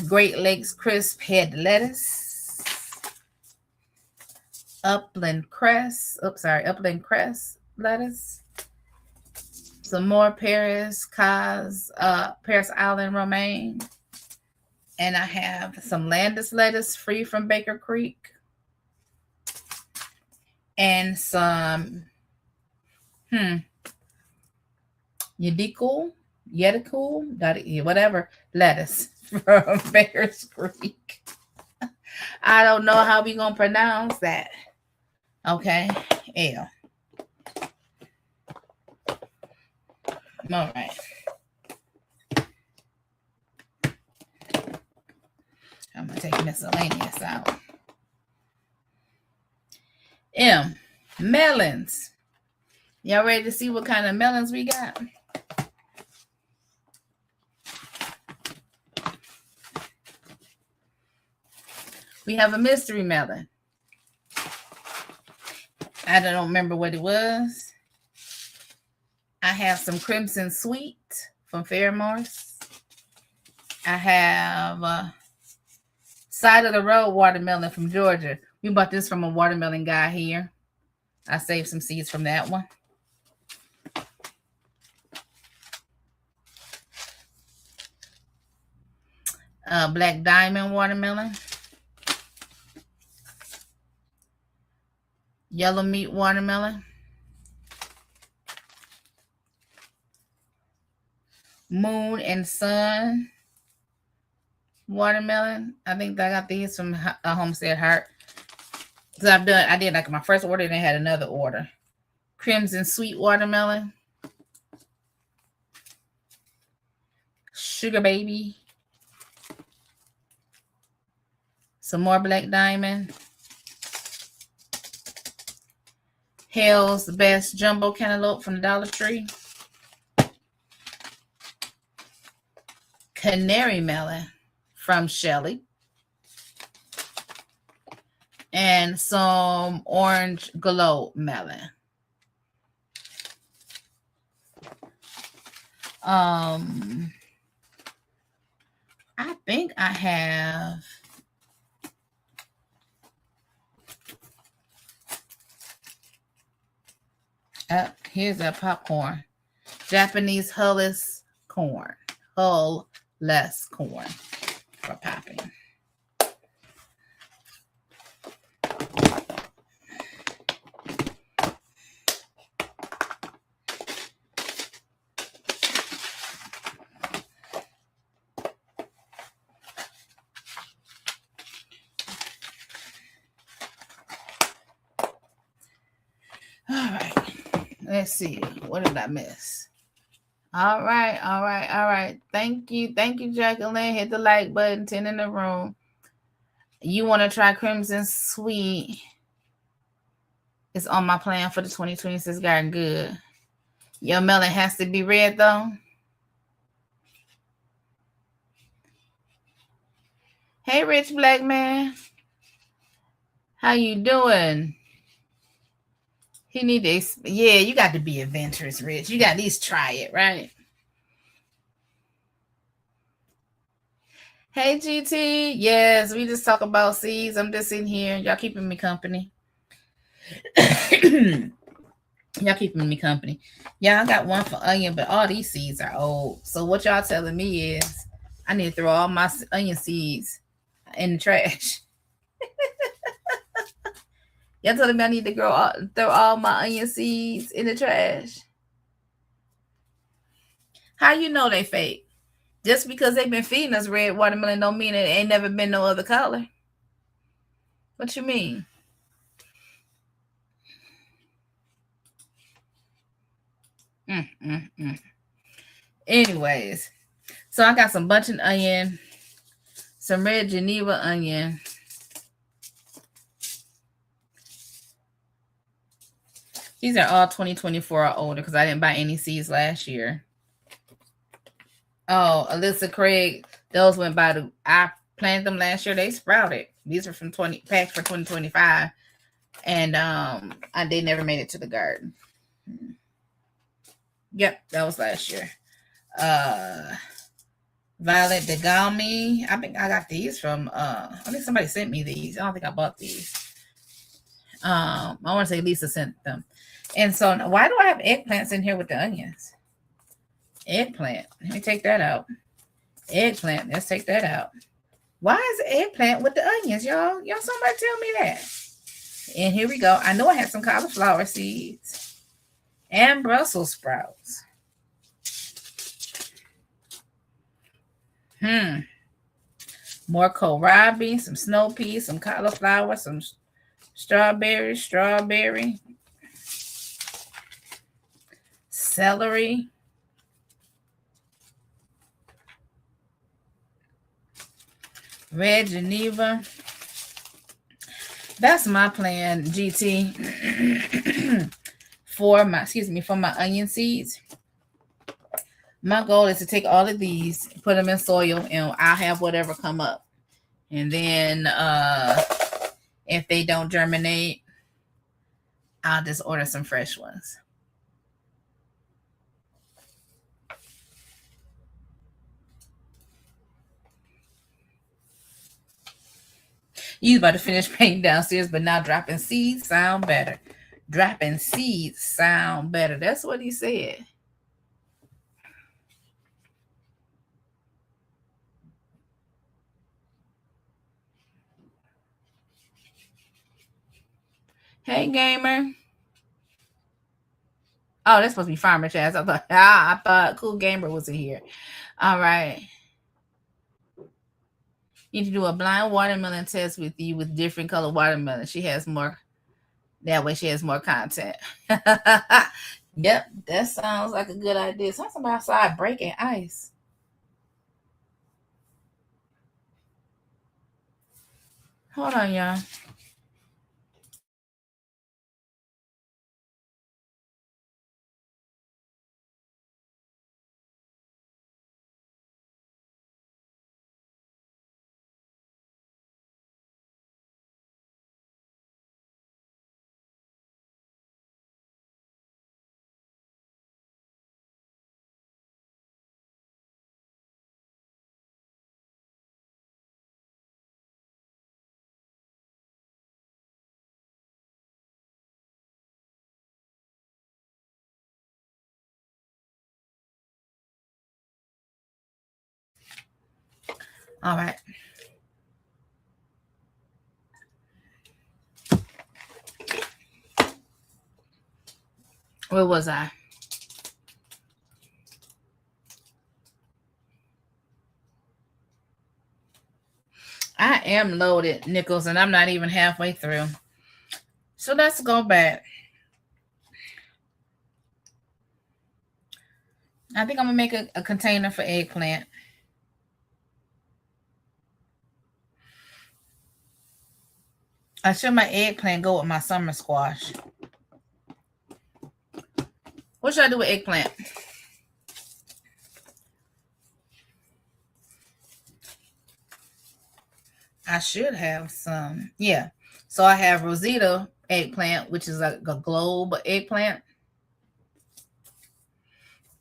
Great Lakes crisp head lettuce. Upland cress lettuce. Some more Paris Island romaine. And I have some Landis lettuce free from Baker Creek. And some Yedicool, whatever lettuce from Baker's Creek. I don't know how we gonna pronounce that. Okay, L. All right. I'm gonna take miscellaneous out. M. Melons. Y'all ready to see what kind of melons we got? We have a mystery melon. I don't remember what it was. I have some Crimson Sweet from Fairmores. I have Side of the Road watermelon from Georgia. We bought this from a watermelon guy here. I saved some seeds from that one. Black Diamond watermelon. Yellow Meat watermelon. Moon and Sun watermelon. I think I got these from Homestead Heart. So I did like my first order and I had another order. Crimson Sweet watermelon. Sugar Baby. Some more Black Diamond. Hell's Best Jumbo Cantaloupe from the Dollar Tree. Canary Melon from Shelly. And some Orange Glow Melon. I think I have Here's that popcorn. Japanese hullless corn. Hull-less corn for popping. All right. Let's see. What did I miss? All right. Thank you, Jacqueline. Hit the like button. 10 in the room. You want to try Crimson Sweet? It's on my plan for the 2026 garden. Good. Your melon has to be red though. Hey, Rich Black Man. How you doing? He need to, yeah, you got to be adventurous, Rich. You got to at least try it, right? Hey, GT. Yes, we just talk about seeds. I'm just in here. Y'all keeping me company. Y'all keeping me company. Yeah, I got one for onion, but all these seeds are old. So what y'all telling me is I need to throw all my onion seeds in the trash. Y'all telling me I need to throw all my onion seeds in the trash. How you know they fake? Just because they've been feeding us red watermelon don't mean it ain't never been no other color. What you mean? Anyways, so I got some bunching onion, some red Geneva onion. These are all 2024 or older because I didn't buy any seeds last year. Oh, Alyssa Craig, those went by I planted them last year. They sprouted. These are from packs for 2025. And they never made it to the garden. Yep, that was last year. Violet Degami. I think I got these from I think somebody sent me these. I don't think I bought these. I want to say Lisa sent them. And so why do I have eggplants in here with the onions? Eggplant. Let me take that out. Eggplant. Let's take that out. Why is the eggplant with the onions, y'all? Y'all somebody tell me that. And here we go. I know I had some cauliflower seeds and Brussels sprouts. More kohlrabi, some snow peas, some cauliflower, some strawberry, celery, red Geneva. That's my plan, GT. for my onion seeds. My goal is to take all of these, put them in soil, and I'll have whatever come up. And then if they don't germinate, I'll just order some fresh ones. You about to finish painting downstairs, but now dropping seeds sound better. Dropping seeds sound better. That's what he said. Hey, gamer. Oh, that's supposed to be Farmer Chaz. I thought Cool Gamer was in here. All right. You need to do a blind watermelon test with you with different color watermelon. She has more. That way she has more content. Yep, that sounds like a good idea. Something outside breaking ice. Hold on, y'all. All right. Where was I? I am loaded, Nichols, and I'm not even halfway through. So let's go back. I think I'm going to make a container for eggplant. I should my eggplant go with my summer squash. What should I do with eggplant? I should have some. Yeah. So I have Roscheeta eggplant, which is like a globe eggplant.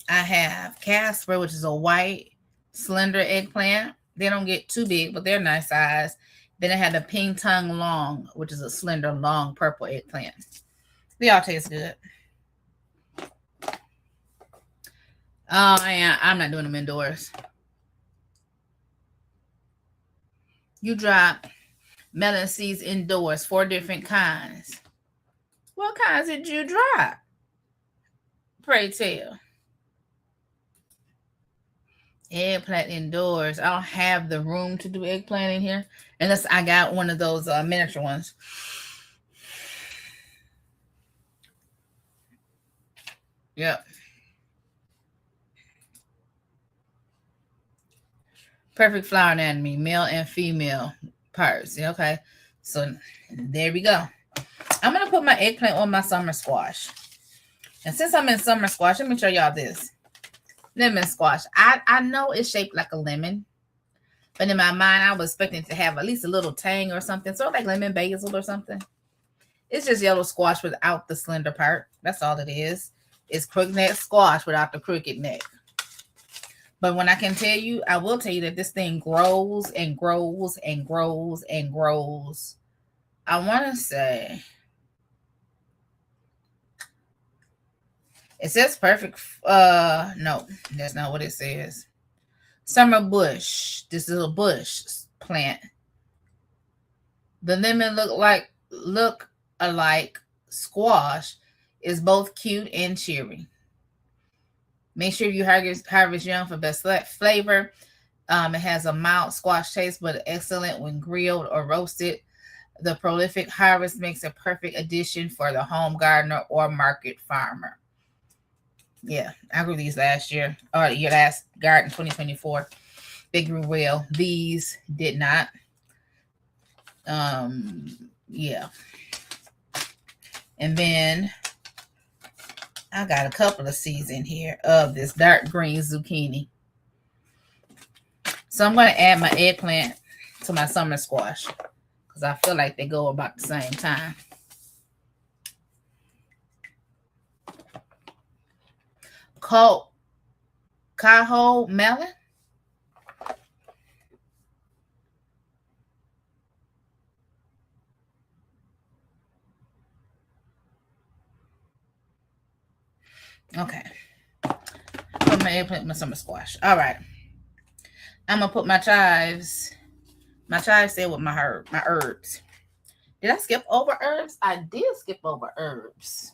I have Casper, which is a white, slender eggplant. They don't get too big, but they're nice size. Then I had the pink tongue long, which is a slender, long purple eggplant. They all taste good. Oh, yeah, I'm not doing them indoors. You drop melon seeds indoors, 4 different kinds. What kinds did you drop? Pray tell. Eggplant indoors. I don't have the room to do eggplant in here unless I got one of those miniature ones. Yep. Perfect flower anatomy, male and female parts. Okay. So there we go. I'm going to put my eggplant on my summer squash. And since I'm in summer squash, let me show y'all this. Lemon squash. I know it's shaped like a lemon. But in my mind, I was expecting to have at least a little tang or something. So like lemon basil or something. It's just yellow squash without the slender part. That's all it is. It's crooked neck squash without the crooked neck. But when I can tell you, I will tell you that this thing grows and grows and grows and grows. I want to say it says perfect. No, that's not what it says. Summer bush. This is a bush plant. The lemon look alike squash is both cute and cheery. Make sure you harvest young for best flavor. It has a mild squash taste, but excellent when grilled or roasted. The prolific harvest makes a perfect addition for the home gardener or market farmer. Yeah, I grew these last year, or your last garden, 2024. They grew well. These did not. Yeah. And then I got a couple of seeds in here of this dark green zucchini. So I'm going to add my eggplant to my summer squash because I feel like they go about the same time. Cajo melon. Okay. Put my eggplant in my summer squash. All right. I'm going to put my chives. My chives there with my herbs. Did I skip over herbs? I did skip over herbs.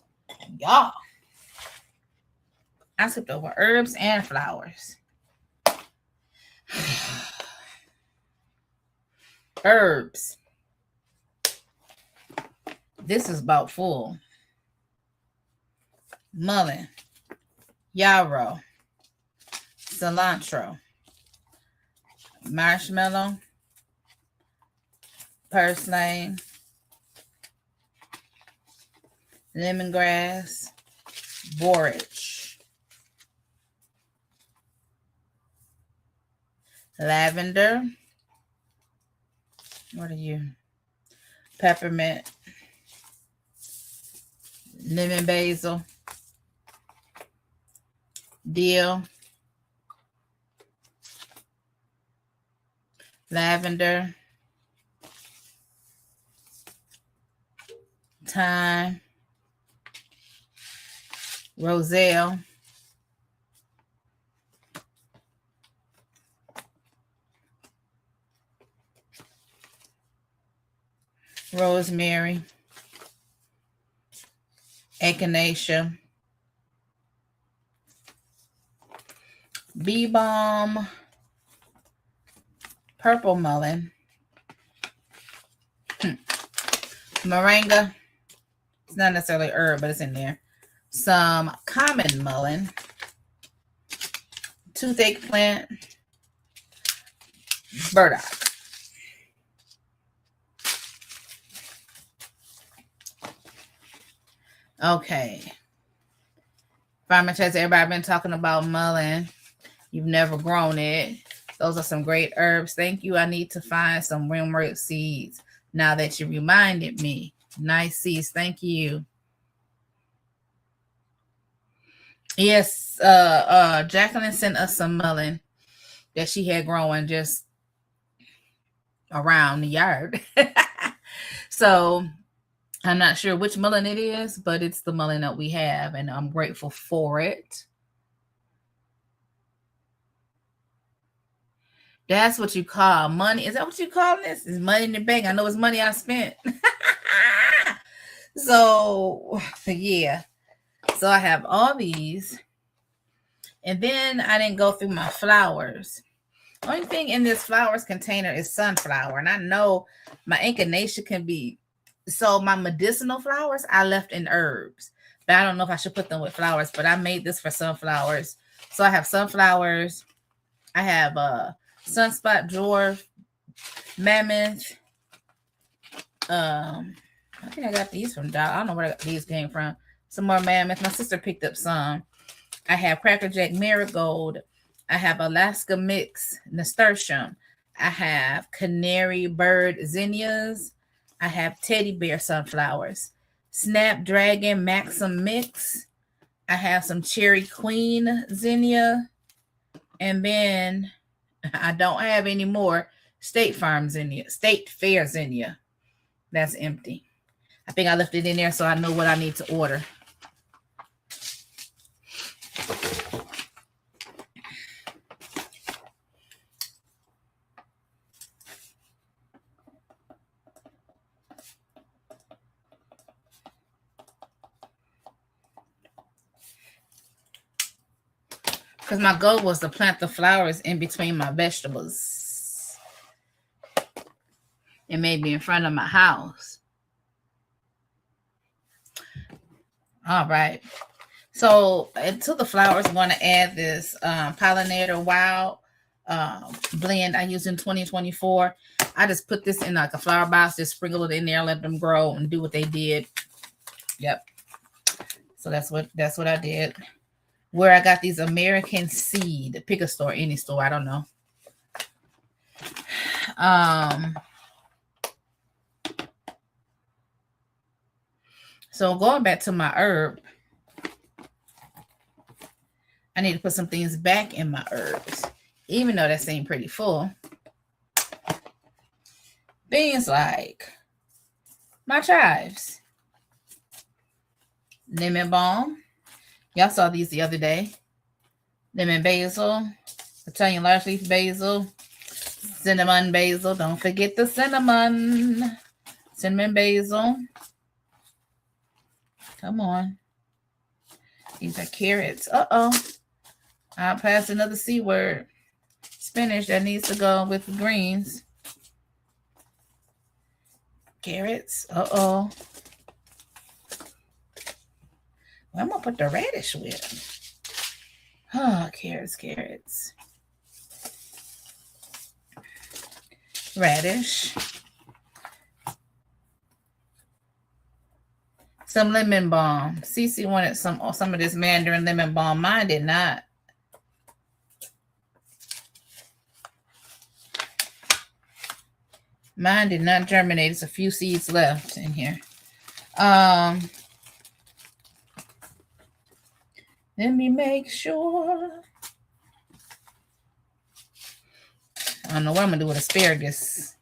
Y'all. I skipped over herbs and flowers. Herbs. This is about full. Mullein, yarrow, cilantro, marshmallow, purslane, lemongrass, borage, lavender. What are you? Peppermint, lemon basil, dill, lavender, thyme, roselle, rosemary, echinacea, bee balm, purple mullein, moringa. It's not necessarily herb, but it's in there. Some common mullein, toothache plant, burdock. Okay. Farmer Chest, everybody been talking about mullein. You've never grown it. Those are some great herbs. Thank you. I need to find some rimroot seeds now that you reminded me. Nice seeds. Thank you. Yes, Jacqueline sent us some mullein that she had growing just around the yard. So I'm not sure which mullein it is, but it's the mullein that we have, and I'm grateful for it. That's what you call money. Is that what you call this? Is money in the bank? I know it's money I spent. So, yeah. So I have all these. And then I didn't go through my flowers. Only thing in this flowers container is sunflower. And I know my echinacea can be... So my medicinal flowers, I left in herbs. But I don't know if I should put them with flowers. But I made this for sunflowers. So I have sunflowers. I have sunspot dwarf, mammoth. I think I got these from Dollar. I don't know where these came from. Some more mammoth. My sister picked up some. I have crackerjack marigold. I have Alaska mix nasturtium. I have canary bird zinnias. I have teddy bear sunflowers. Snapdragon maxim mix. I have some cherry queen zinnia. And then I don't have any more State Farm zinnia. State Fair zinnia. That's empty. I think I left it in there so I know what I need to order. Because my goal was to plant the flowers in between my vegetables. And maybe in front of my house. All right. So to the flowers, I'm going to add this Pollinator Wild blend I used in 2024. I just put this in like a flower box, just sprinkle it in there, let them grow and do what they did. Yep. So that's what I did. Where I got these American Seed, pick a store, any store, I don't know. So going back to my herb, I need to put some things back in my herbs, even though that seemed pretty full. Things like my chives, lemon balm. Y'all saw these the other day. Lemon basil, Italian large leaf basil, cinnamon basil. Don't forget the cinnamon. Cinnamon basil. Come on. These are carrots. Uh-oh. I'll pass another C word. Spinach that needs to go with the greens. Carrots. Uh-oh. I'm going to put the radish with. Oh, carrots. Radish. Some lemon balm. Cece wanted some of this mandarin lemon balm. Mine did not. Mine did not germinate. There's a few seeds left in here. Let me make sure. I don't know what I'm going to do with asparagus.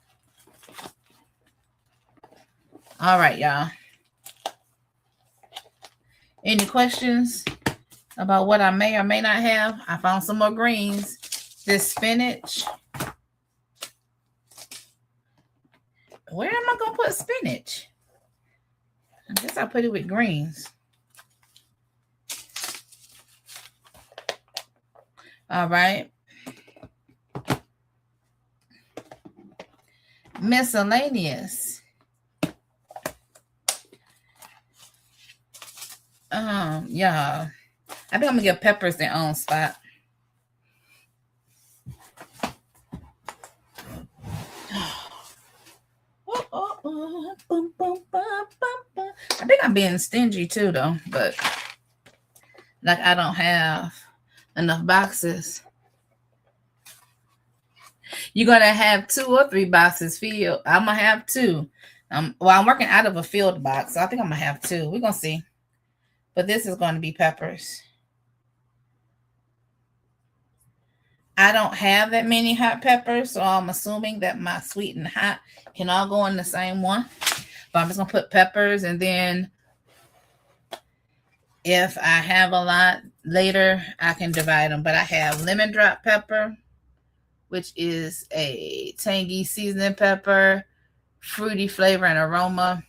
All right, y'all. Any questions about what I may or may not have? I found some more greens. This spinach. Where am I gonna put spinach. I guess I'll put it with greens. All right. Miscellaneous. Yeah. I think I'm gonna give peppers their own spot. I think I'm being stingy too, though, but like I don't have enough boxes. You're gonna have 2 or 3 boxes filled. I'm gonna have 2. Well, I'm working out of a filled box, so I think I'm gonna have 2. We're gonna see. But this is going to be peppers. I don't have that many hot peppers, so I'm assuming that my sweet and hot can all go in the same one. But I'm just going to put peppers, and then if I have a lot later, I can divide them. But I have lemon drop pepper, which is a tangy seasoning pepper, fruity flavor and aroma.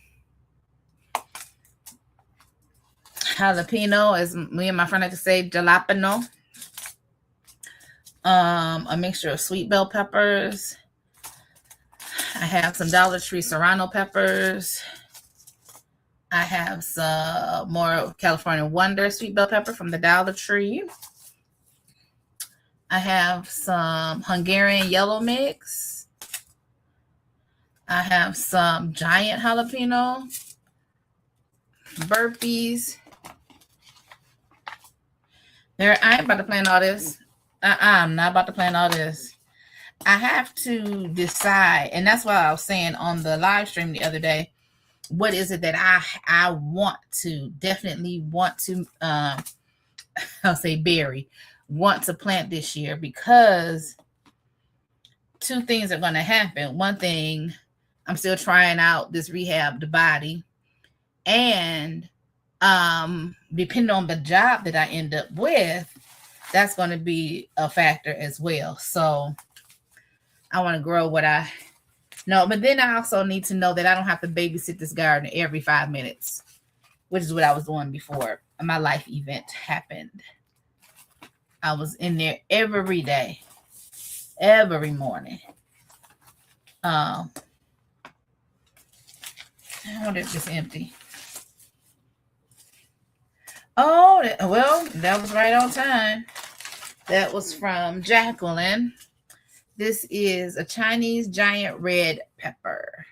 Jalapeno, as me and my friend like to say, jalapeno. A mixture of sweet bell peppers. I have some Dollar Tree Serrano peppers. I have some more California Wonder sweet bell pepper from the Dollar Tree. I have some Hungarian yellow mix. I have some giant jalapeno. Burpees. I ain't about to plan all this. I'm not about to plan all this. I have to decide, and that's why I was saying on the live stream the other day, what is it that I want to, definitely want to, I'll say want to plant this year, because 2 things are going to happen. One thing, I'm still trying out this rehabbed body, and depending on the job that I end up with, that's going to be a factor as well. So I want to grow what I know, but then I also need to know that I don't have to babysit this garden every 5 minutes, which is what I was doing before my life event happened. I was in there every day, every morning. I wonder if it's empty. Oh, well, that was right on time. That was from Jacqueline. This is a Chinese giant red pepper.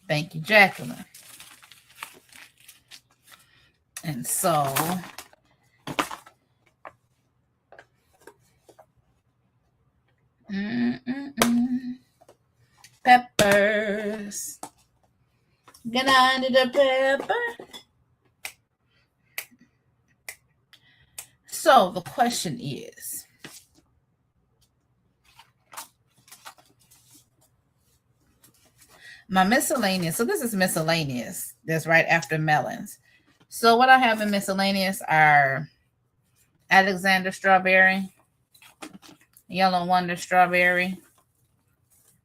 Thank you, Jacqueline. And so, peppers. Get under the pepper. So the question is, my miscellaneous. So this is miscellaneous. That's right after melons. So what I have in miscellaneous are Alexander strawberry, Yellow Wonder strawberry.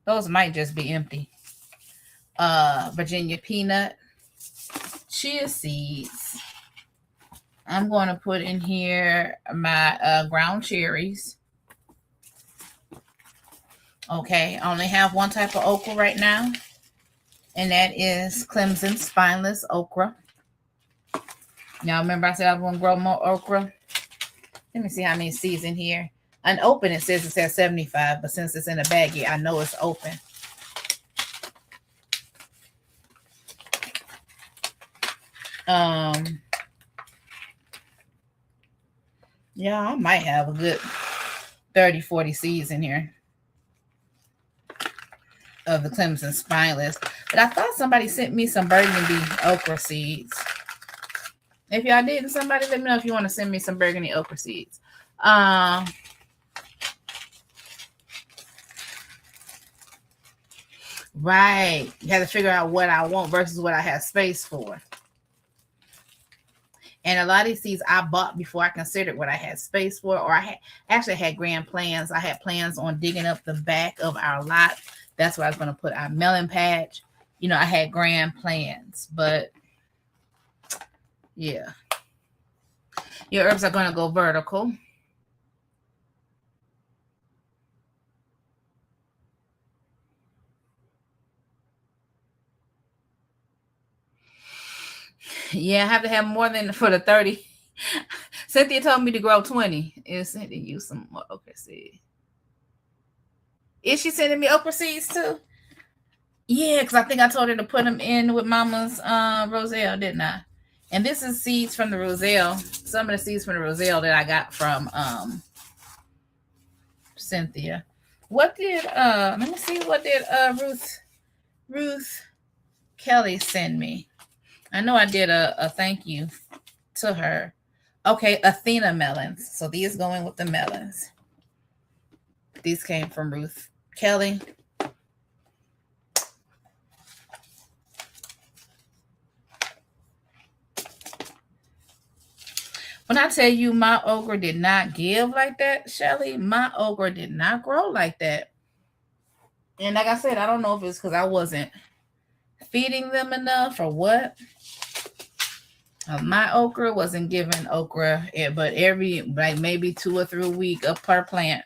Those might just be empty. Virginia peanut, chia seeds. I'm going to put in here my ground cherries. Okay, I only have one type of okra right now, and that is Clemson spineless okra. Y'all remember I said I was going to grow more okra? Let me see how many seeds in here. Unopened, it says it's at 75, but since it's in a baggie, I know it's open. Yeah, I might have a good 30, 40 seeds in here of the Clemson spineless. But I thought somebody sent me some burgundy okra seeds. If y'all didn't, somebody let me know if you want to send me some burgundy okra seeds. Right. You have to figure out what I want versus what I have space for. And a lot of these seeds I bought before I considered what I had space for, or I actually had grand plans. I had plans on digging up the back of our lot That's where I was going to put our melon patch. You know, I had grand plans, but yeah. Your herbs are going to go vertical. Yeah, I have to have more than for the 30. Cynthia told me to grow 20. Is sending you some more okra seeds? Is she sending me okra seeds too? Yeah, because I think I told her to put them in with Mama's Roselle, didn't I? And this is seeds from the Roselle. Some of the seeds from the Roselle that I got from Cynthia. What did let me see, what did Ruth Kelly send me? I know I did a thank you to her. Okay, Athena melons. So these going with the melons. These came from Ruth Kelly. When I tell you my okra did not give like that, Shelly, my okra did not grow like that. And like I said, I don't know if it's because I wasn't feeding them enough or what. My okra wasn't giving okra, but every like maybe 2 or 3 a week up per plant.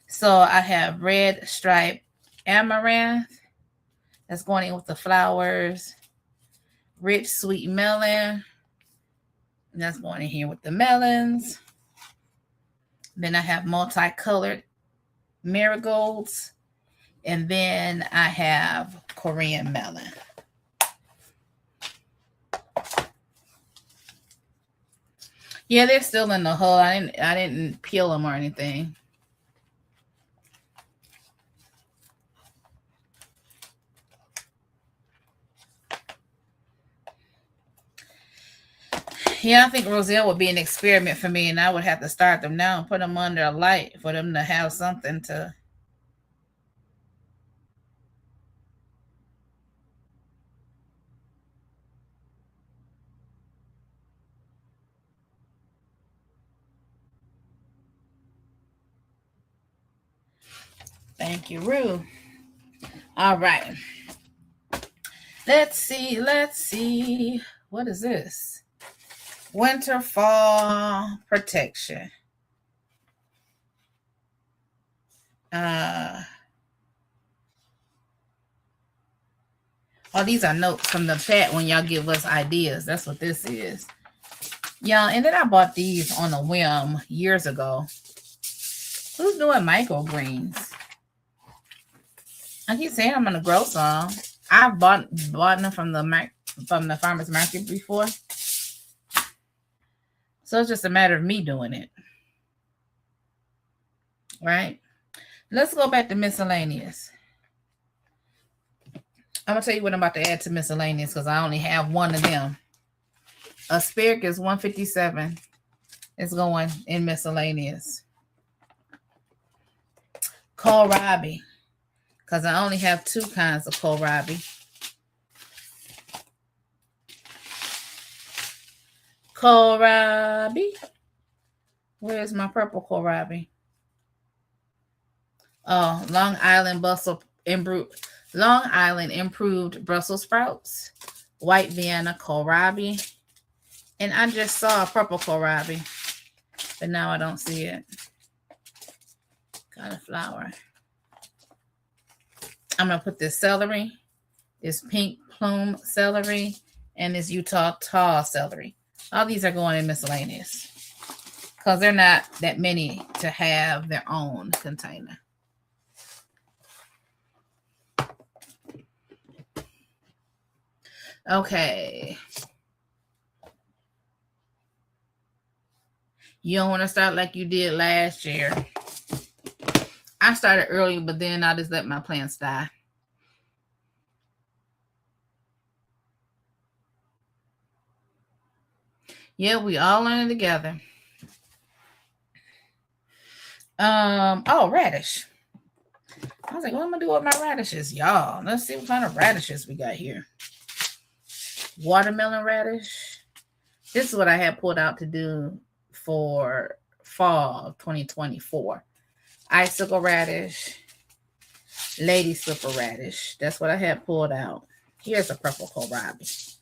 So I have red stripe amaranth that's going in with the flowers. Rich sweet melon. And that's going in here with the melons. Then I have multicolored marigolds. And then I have Korean melon. Yeah, they're still in the hull. I didn't peel them or anything. Yeah, I think Roselle would be an experiment for me, and I would have to start them now and put them under a light for them to have something to. Thank you, Rue. All right. Let's see. What is this? Winter fall protection. Oh, these are notes from the chat when y'all give us ideas. That's what this is. Y'all, and then I bought these on a whim years ago. Who's doing microgreens? I keep saying I'm gonna grow some. I've bought them from the farmer's market before. So it's just a matter of me doing it. Right? Let's go back to miscellaneous. I'm going to tell you what I'm about to add to miscellaneous because I only have one of them. Asparagus 157 is going in miscellaneous. Kohlrabi, because I only have 2 kinds of kohlrabi. Kohlrabi. Where's my purple kohlrabi? Oh, Long Island improved Brussels sprouts, white Vienna kohlrabi, and I just saw a purple kohlrabi, but now I don't see it. Cauliflower. I'm gonna put this celery, this pink plume celery, and this Utah tall celery. All these are going in miscellaneous because they're not that many to have their own container. Okay. You don't want to start like you did last year. I started early, but then I just let my plants die. Yeah, we all learning together. Oh, radish. I was like, what am I gonna do with my radishes, y'all? Let's see what kind of radishes we got here. Watermelon radish. This is what I had pulled out to do for fall of 2024. icicle radish, lady slipper radish. That's what I had pulled out. Here's a purple kohlrabi.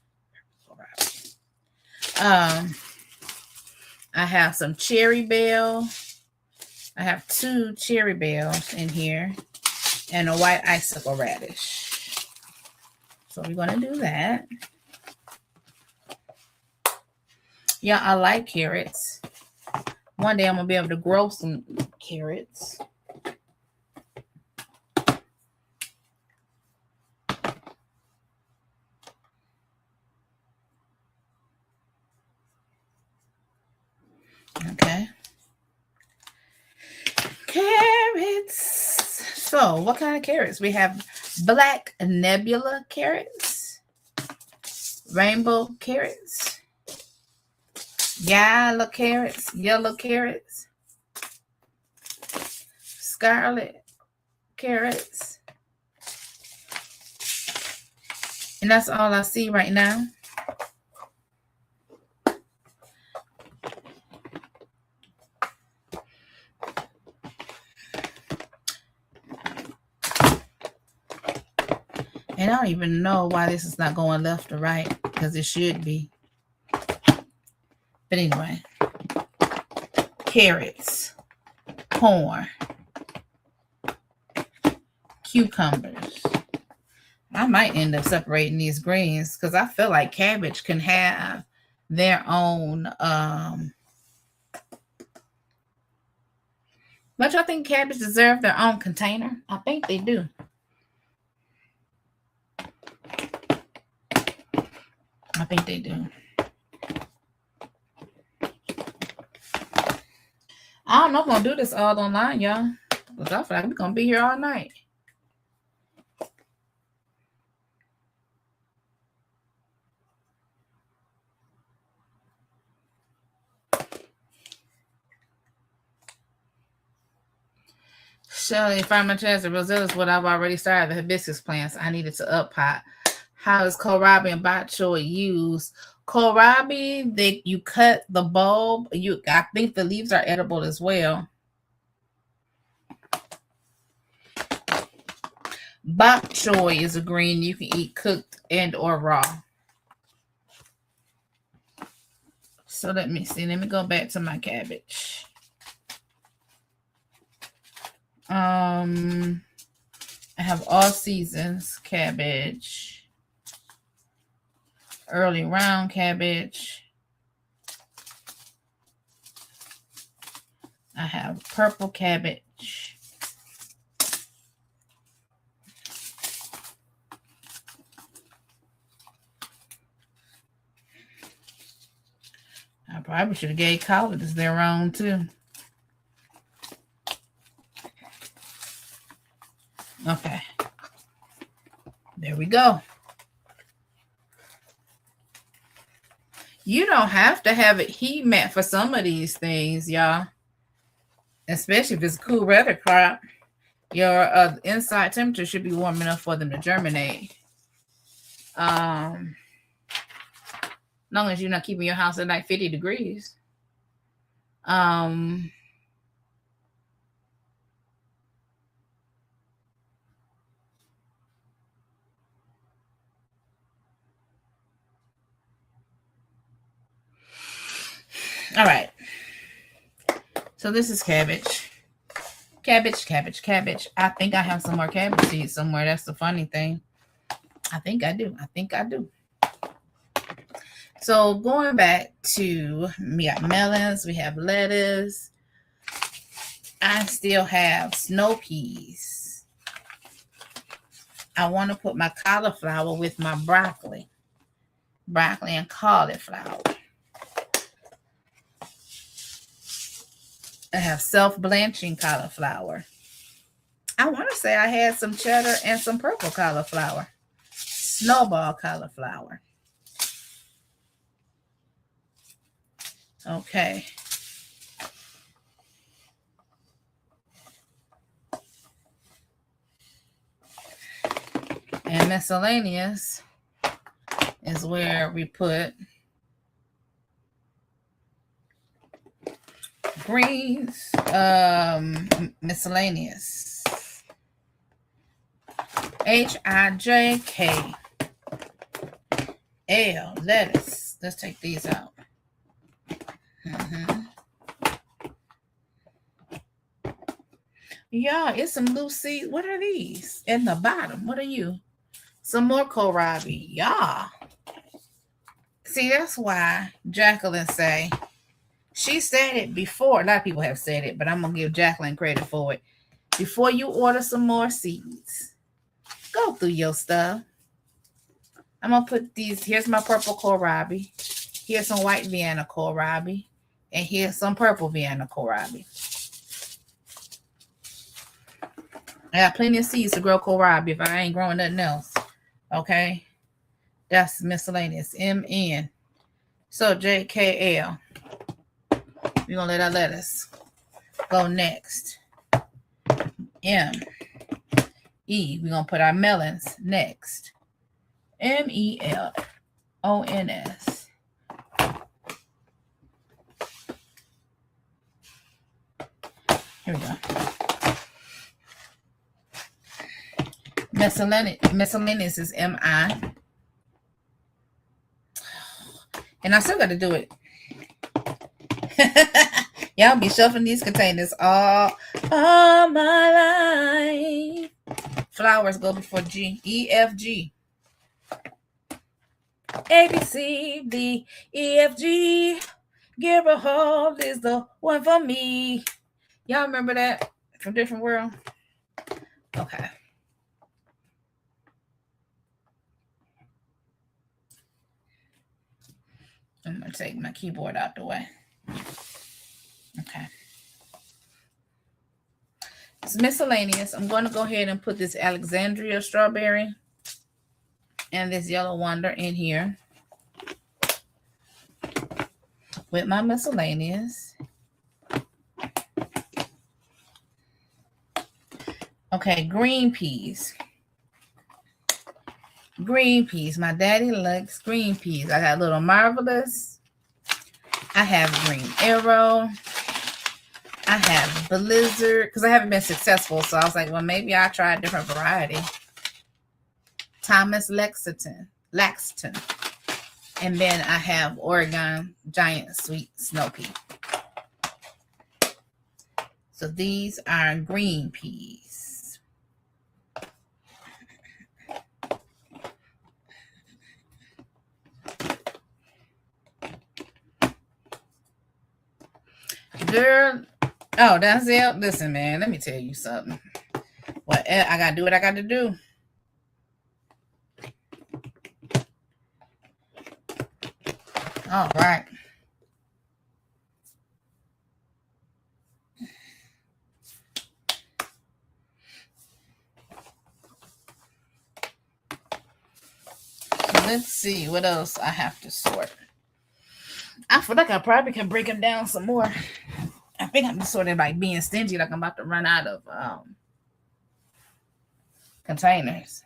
I have some cherry bell. I have 2 cherry bells in here and a white icicle radish. So we're going to do that. Yeah, I like carrots. One day I'm going to be able to grow some carrots. Okay. Carrots. So what kind of carrots? We have black nebula carrots, rainbow carrots, yellow carrots, scarlet carrots. And that's all I see right now. And I don't even know why this is not going left or right, because it should be. But anyway, carrots, corn, cucumbers. I might end up separating these greens because I feel like cabbage can have their own. But I think cabbage deserve their own container. I think they do. I think they do. I don't know if I'm going to do this all online, y'all. Because I feel like we're going to be here all night. Shelly, Farmer Chester, Brazil is what I've already started. The hibiscus plants. I needed to up pot. How is kohlrabi and bok choy used? Kohlrabi, you cut the bulb. I think the leaves are edible as well. Bok choy is a green you can eat cooked and or raw. So let me see. Let me go back to my cabbage. I have all seasons cabbage, early round cabbage. I have purple cabbage. I probably should have gave collards their own too. Okay. There we go. You don't have to have it heat mat for some of these things, y'all. Especially if it's cool weather crop. Your inside temperature should be warm enough for them to germinate. As long as you're not keeping your house at like 50 degrees. All right. So this is cabbage. Cabbage. I think I have some more cabbage seeds somewhere. That's the funny thing. I think I do. So going back to, we got melons, we have lettuce. I still have snow peas. I want to put my cauliflower with my broccoli and cauliflower. I have self-blanching cauliflower. I want to say I had some cheddar and some purple cauliflower. Snowball cauliflower. Okay. And miscellaneous is where we put greens, miscellaneous. HIJKL, lettuce. Let's take these out. Yeah, it's some loose seeds. What are these? In the bottom. What are you? Some more kohlrabi. Yeah. See, that's why Jacqueline say, she said it before. A lot of people have said it, but I'm going to give Jacqueline credit for it. Before you order some more seeds, go through your stuff. I'm going to put these. Here's my purple kohlrabi. Here's some white Vienna kohlrabi. And here's some purple Vienna kohlrabi. I got plenty of seeds to grow kohlrabi if I ain't growing nothing else. Okay? That's miscellaneous. MN. So JKL. We're going to let our lettuce go next. MEE. We're going to put our melons next. MELONS. Here we go. Miscellaneous is MI. And I still got to do it. Y'all be shuffling these containers all my life. Flowers go before G. E, F, G. A, B, C, D, E, F, G. Gilbert is the one for me. Y'all remember that from Different World? Okay. I'm going to take my keyboard out the way. Okay. It's miscellaneous. I'm going to go ahead and put this Alexandria strawberry and this yellow wonder in here with my miscellaneous. Okay, green peas. Green peas. My daddy likes green peas. I got Little Marvelous. I have Green Arrow. I have Blizzard because I haven't been successful. So I was like, well, maybe I'll try a different variety. Thomas Laxton. And then I have Oregon Giant Sweet Snow Pea. So these are green peas. Girl, oh, that's it. Listen, man, let me tell you something. What I gotta do what I gotta do. All right. Let's see what else I have to sort. I feel like I probably can break them down some more. I think I'm just sort of like being stingy, like I'm about to run out of containers.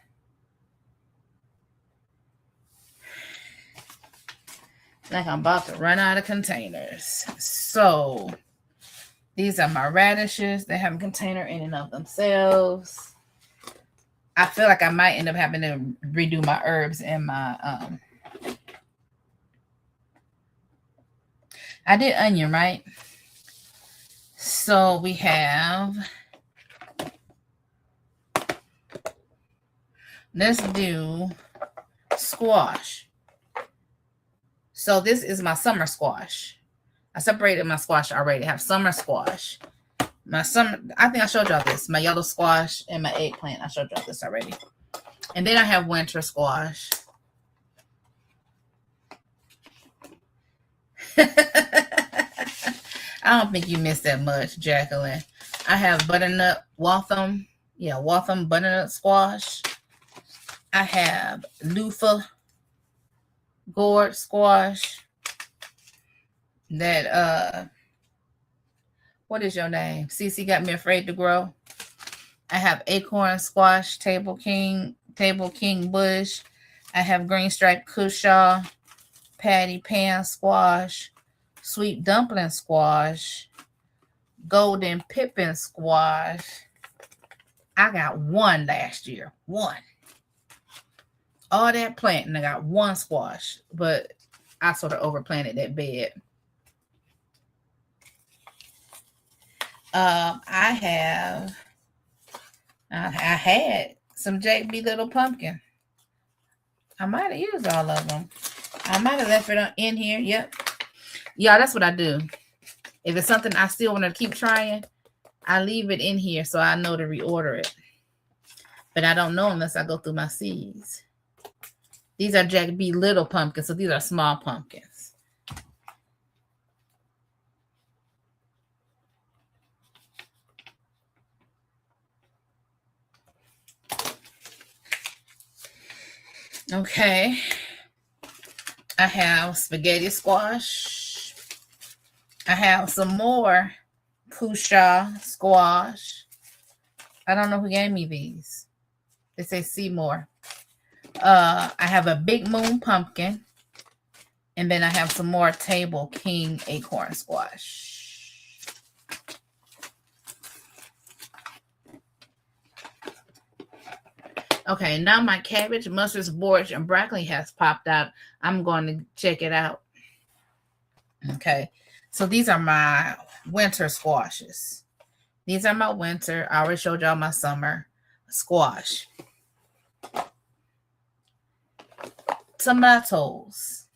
Like I'm about to run out of containers. So these are my radishes. They have a container in and of themselves. I feel like I might end up having to redo my herbs and my I did onion, right? So we have, let's do squash. So this is my summer squash. I separated my squash already. I have summer squash. I think I showed y'all this. My yellow squash and my eggplant. I showed y'all this already. And then I have winter squash. I don't think you missed that much, Jacqueline. I have butternut Waltham. Yeah, Waltham butternut squash. I have loofah gourd squash. That what is your name? Cece got me afraid to grow. I have acorn squash, table king bush. I have green striped cushaw, patty pan squash, sweet dumpling squash, golden pippin squash. I got one last year. One. All that planting, I got one squash, but I sort of overplanted that bed. I had some JB Little Pumpkin. I might have used all of them. I might have left it in here. Yep. Yeah, that's what I do. If it's something I still want to keep trying, I leave it in here so I know to reorder it. But I don't know unless I go through my seeds. These are Jack B. Little pumpkins, so these are small pumpkins. Okay. I have spaghetti squash. I have some more Pusha squash. I don't know who gave me these. They say Seymour. I have a Big Moon pumpkin. And then I have some more Table King acorn squash. Okay, now my cabbage, mustard, borage, and broccoli has popped out. I'm going to check it out. Okay, so these are my winter squashes. These are my winter. I already showed y'all my summer squash. Tomatoes.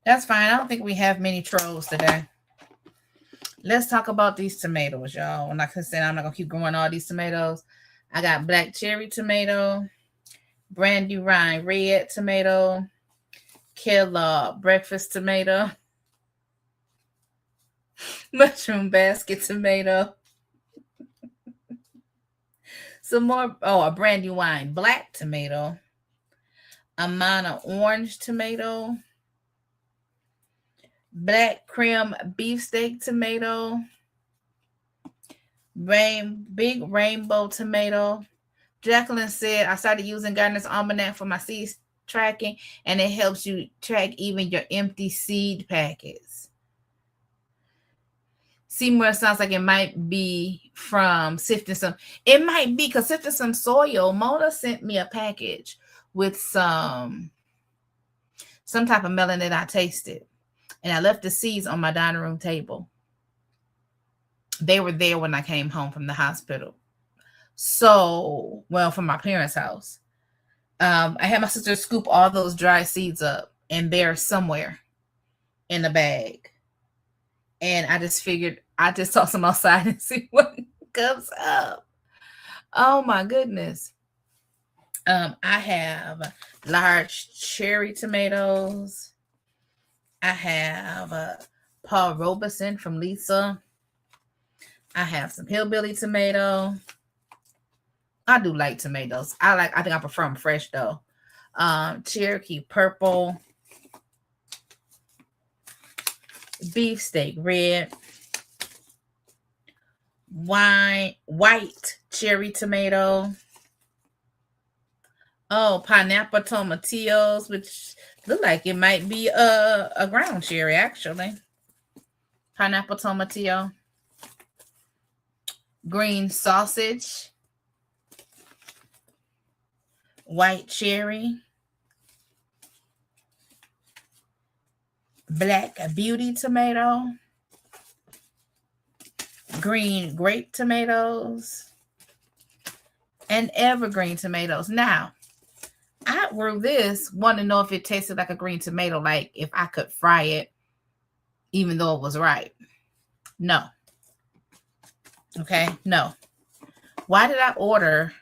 That's fine. I don't think we have many trolls today. Let's talk about these tomatoes, y'all. Like I said, I'm not going to keep growing all these tomatoes. I got black cherry tomato, Brandywine red tomato, Kellogg breakfast tomato, mushroom basket tomato, some more, a Brandywine black tomato, Amana orange tomato, black creme beefsteak tomato, big rainbow tomato. Jacqueline said, I started using Gardener's Almanac for my seed tracking, and it helps you track even your empty seed packets. Seymour sounds like it might be from sifting some. It might be because sifting some soil. Mona sent me a package with some type of melon that I tasted. And I left the seeds on my dining room table. They were there when I came home from the hospital. So, well, from my parents' house. I had my sister scoop all those dry seeds up, and they're somewhere in the bag. And I just figured I just toss them outside and see what comes up. Oh my goodness. I have large cherry tomatoes. I have Paul Robeson from Lisa. I have some hillbilly tomato. I do like tomatoes. I think I prefer them fresh though. Cherokee purple. Beefsteak red. White cherry tomato. Oh, pineapple tomatillos, which look like it might be a ground cherry, actually. Pineapple tomatillo. Green sausage. White cherry. Black beauty tomato. Green grape tomatoes. And evergreen tomatoes. Now, I grew this, want to know if it tasted like a green tomato, like if I could fry it, even though it was ripe. No. Okay, no. Why did I order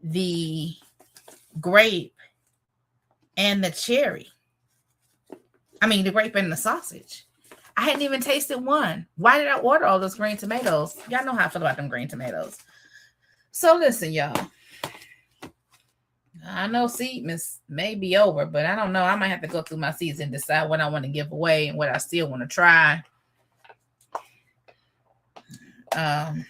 the grape and the cherry? I mean, the grape and the sausage. I hadn't even tasted one. Why did I order all those green tomatoes? Y'all know how I feel about them green tomatoes. So listen, y'all. I know Seedmas may be over, but I don't know. I might have to go through my seeds and decide what I want to give away and what I still want to try. And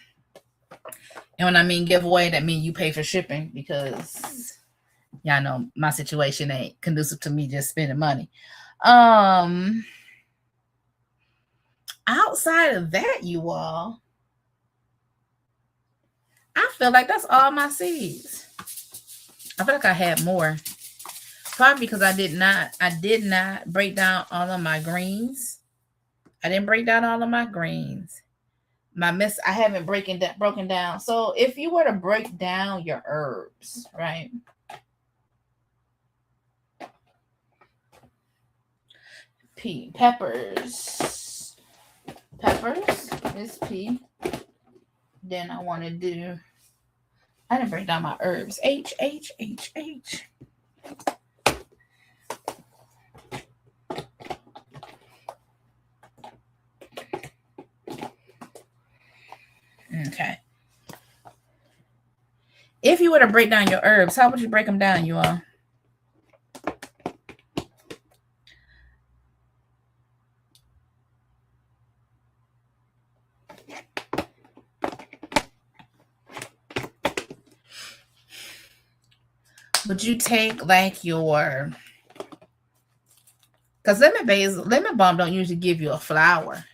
when I mean give away, that means you pay for shipping, because y'all know my situation ain't conducive to me just spending money. Outside of that, you all, I feel like that's all my seeds. I feel like I had more. Probably because I did not break down all of my greens. I didn't break down all of my greens. I haven't broken down. So if you were to break down your herbs, right? Peppers. Peppers is P. Then I want to do, I didn't break down my herbs. H. Okay. If you were to break down your herbs, how would you break them down, you all? Would you take like your, because lemon balm don't usually give you a flower.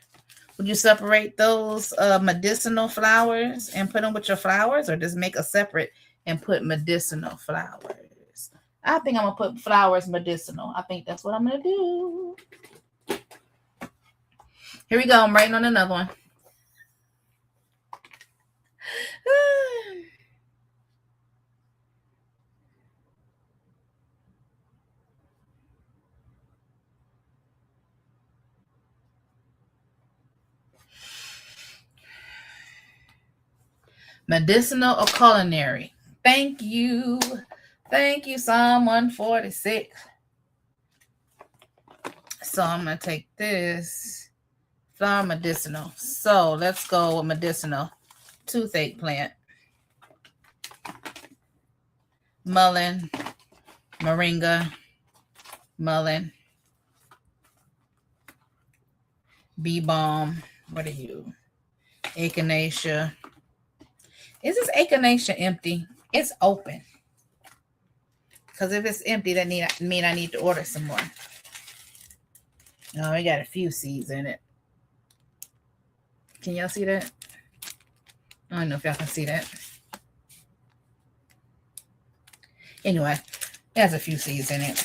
Would you separate those medicinal flowers and put them with your flowers, or just make a separate and put medicinal flowers? I think I'm gonna put flowers medicinal. I think that's what I'm gonna do. Here we go. I'm writing on another one. Medicinal or culinary? Thank you. Thank you, Psalm 146. So I'm going to take this flower medicinal. So let's go with medicinal. Toothache plant. Mullein. Moringa. Mullein. Bee balm. What are you? Echinacea. Is this echinacea empty? It's open. Because if it's empty, that mean I need to order some more. Oh, we got a few seeds in it. Can y'all see that? I don't know if y'all can see that. Anyway, there's a few seeds in it.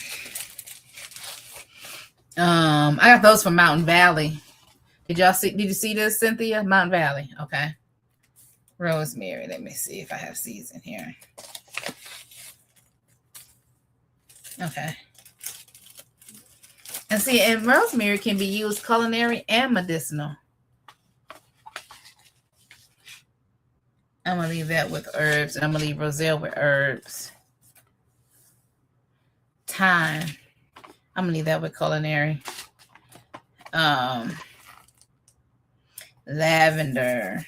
I got those from Mountain Valley. Did you see this, Cynthia? Mountain Valley. Okay. Rosemary. Let me see if I have seeds in here. Okay. And see, and rosemary can be used culinary and medicinal. I'm going to leave that with herbs, and I'm going to leave roselle with herbs. Thyme. I'm going to leave that with culinary. Lavender.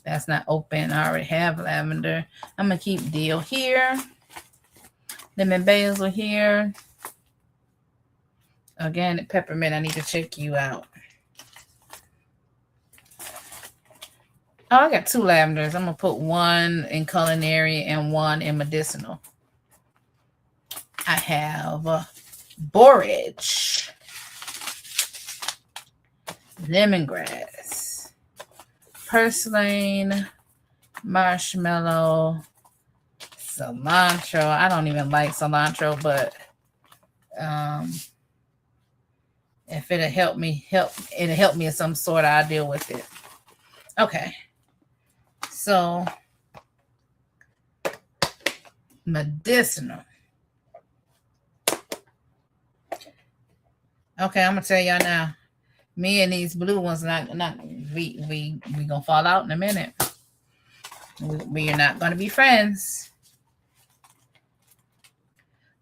That's not open. I already have lavender. I'm going to keep dill here. Lemon basil here. Organic peppermint. I need to check you out. Oh, I got 2 lavenders. I'm going to put one in culinary and one in medicinal. I have borage, lemongrass, purslane, marshmallow, cilantro. I don't even like cilantro, but if it'll help me in some sort, I'll deal with it. Okay. So medicinal. Okay, I'm gonna tell y'all now. Me and these blue ones we gonna fall out in a minute. We are not gonna be friends.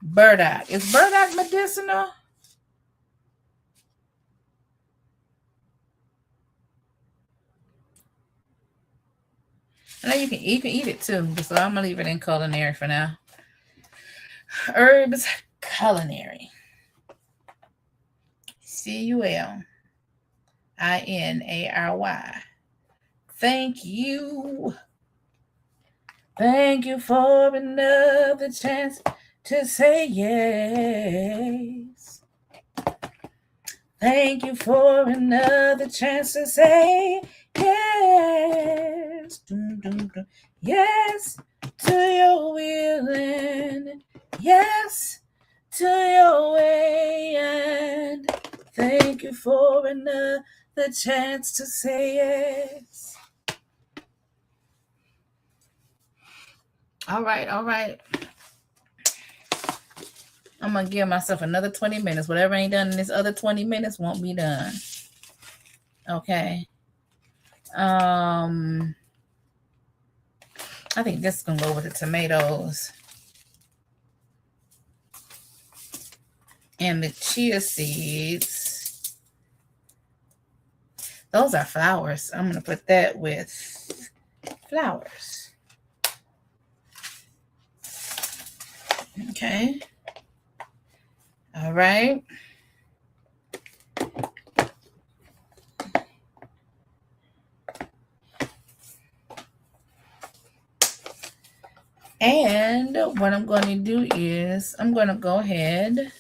Burdock. Is burdock medicinal? I know you can eat it too, so I'm gonna leave it in culinary for now. Herbs culinary. CULINARY. Thank you. Thank you for another chance to say yes. Thank you for another chance to say yes. Dum, dum, dum. Yes to your will and yes to your way. And thank you for another chance to say yes. All right, all right. I'm going to give myself another 20 minutes. Whatever ain't done in this other 20 minutes won't be done. Okay. I think this is going to go with the tomatoes. And the chia seeds. Those are flowers. I'm going to put that with flowers. Okay. All right. And what I'm going to do is I'm going to go ahead.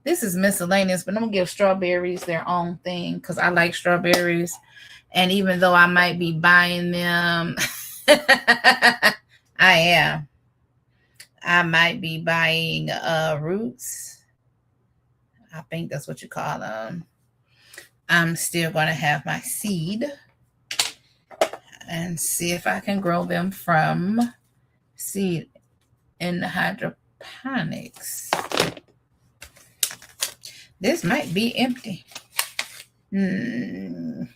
This is miscellaneous, but I'm going to give strawberries their own thing because I like strawberries. And even though I might be buying them, I might be buying roots. I think that's what you call them. I'm still going to have my seed and see if I can grow them from seed in the hydroponics. This might be empty. No,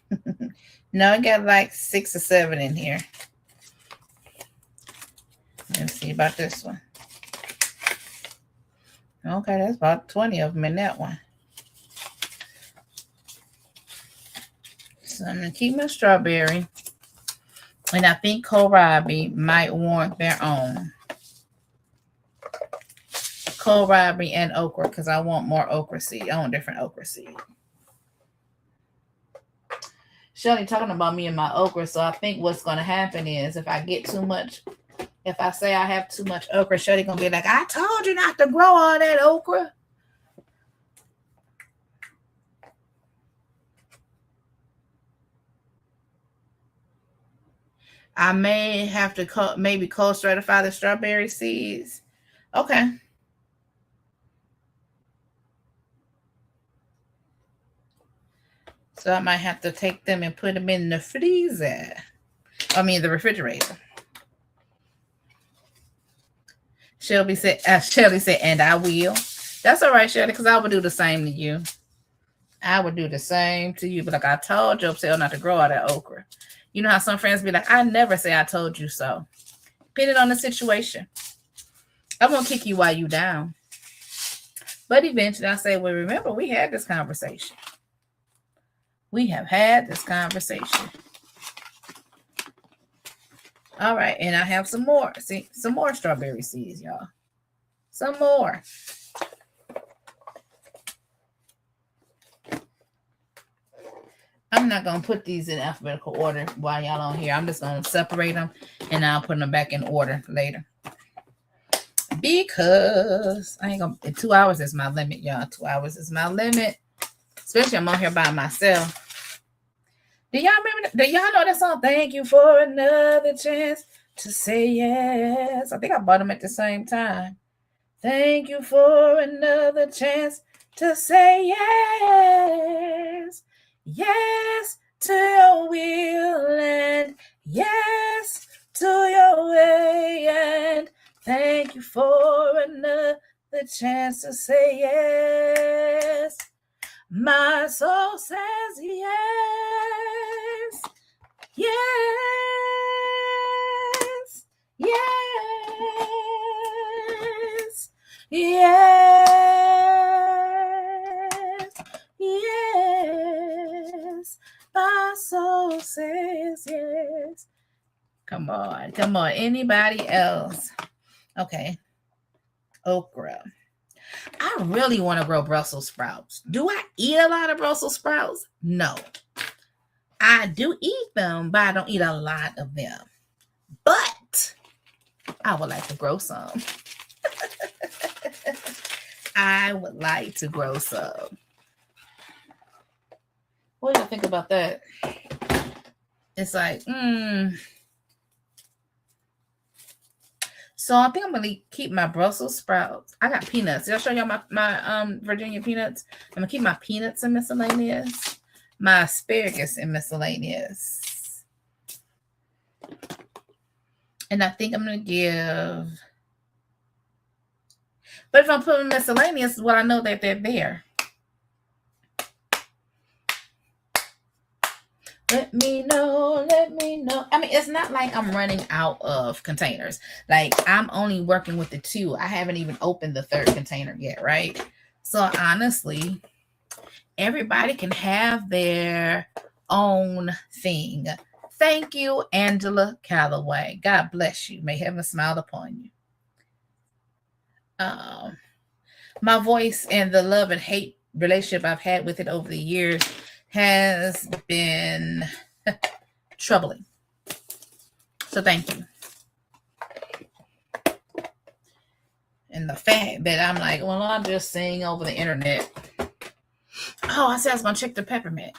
I got like 6 or 7 in here. Let's see about this one. Okay, that's about 20 of them in that one. So I'm going to keep my strawberry. And I think kohlrabi might warrant their own. Kohlrabi and okra, because I want more okra seed. I want different okra seed. Shelly talking about me and my okra, so I think what's going to happen is if I get too much, if I say I have too much okra, Shelly going to be like, I told you not to grow all that okra. I may have to maybe cold stratify the strawberry seeds. Okay. So I might have to take them and put them in the freezer. I mean, the refrigerator. Shelby said, and I will. That's all right, Shelly, because I would do the same to you. I would do the same to you. But like I told Joe Sale not to grow all that okra. You know how some friends be like, I never say I told you so. Depending on the situation. I won't kick you while you down. But eventually I say, well, remember, we had this conversation. We have had this conversation. All right, and I have some more. See, some more strawberry seeds, y'all. Some more. I'm not going to put these in alphabetical order while y'all on here. I'm just going to separate them, and I'll put them back in order later. Because I ain't going to, 2 hours is my limit, y'all. 2 hours is my limit. Especially I'm on here by myself. Do y'all remember? Do y'all know that song? Thank you for another chance to say yes. I think I bought them at the same time. Thank you for another chance to say yes. Yes to your will and yes to your way. And thank you for another chance to say yes. My soul says yes, yes, yes, yes, yes. My soul says yes. Come on, come on. Anybody else? Okay. Okra. I really want to grow Brussels sprouts. Do I eat a lot of Brussels sprouts? No. I do eat them, but I don't eat a lot of them. But I would like to grow some. I would like to grow some. What do you think about that? It's like, So I think I'm gonna keep my Brussels sprouts. I got peanuts. Did I show y'all my Virginia peanuts? I'm gonna keep my peanuts in miscellaneous, my asparagus in miscellaneous, and I think I'm gonna give. But if I'm putting miscellaneous, well, I know that they're there. Let me know. Let me know. I mean, it's not like I'm running out of containers. Like, I'm only working with the 2. I haven't even opened the 3rd container yet, right? So, honestly, everybody can have their own thing. Thank you, Angela Calloway. God bless you. May heaven smile upon you. My voice and the love and hate relationship I've had with it over the years has been troubling. So thank you. And the fact that I'm like, well, I'll just sing over the internet. Oh, I said I was going to check the peppermint.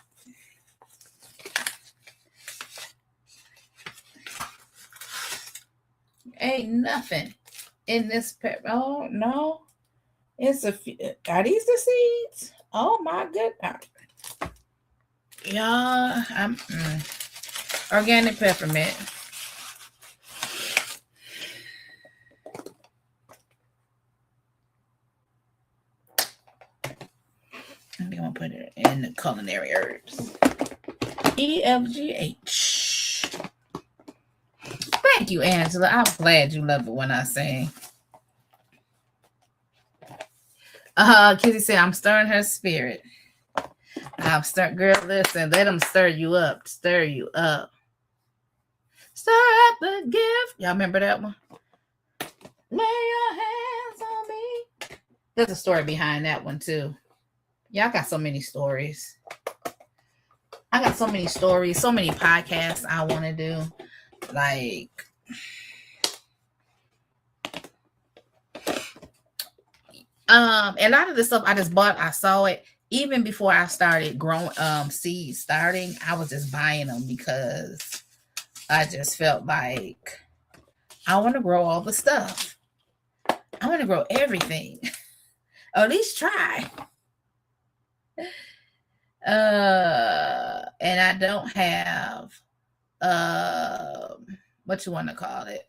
Ain't nothing in this pepper. Oh, no. It's a few. Are these the seeds? Oh, my goodness. Yeah, I'm organic peppermint. I'm gonna put it in the culinary herbs. EFGH. Thank you, Angela. I'm glad you love it when I sing. Kizzy said I'm stirring her spirit. I'm stirring, girl. Listen, let them stir you up. Stir you up. Stir up the gift. Y'all remember that one? Lay your hands on me. There's a story behind that one too. Y'all got so many stories. I got so many stories, so many podcasts I want to do. Like, a lot of the stuff I just bought, I saw it even before I started growing seeds starting. I was just buying them because I just felt like I want to grow all the stuff. I want to grow everything. Or at least try. And I don't have what you want to call it,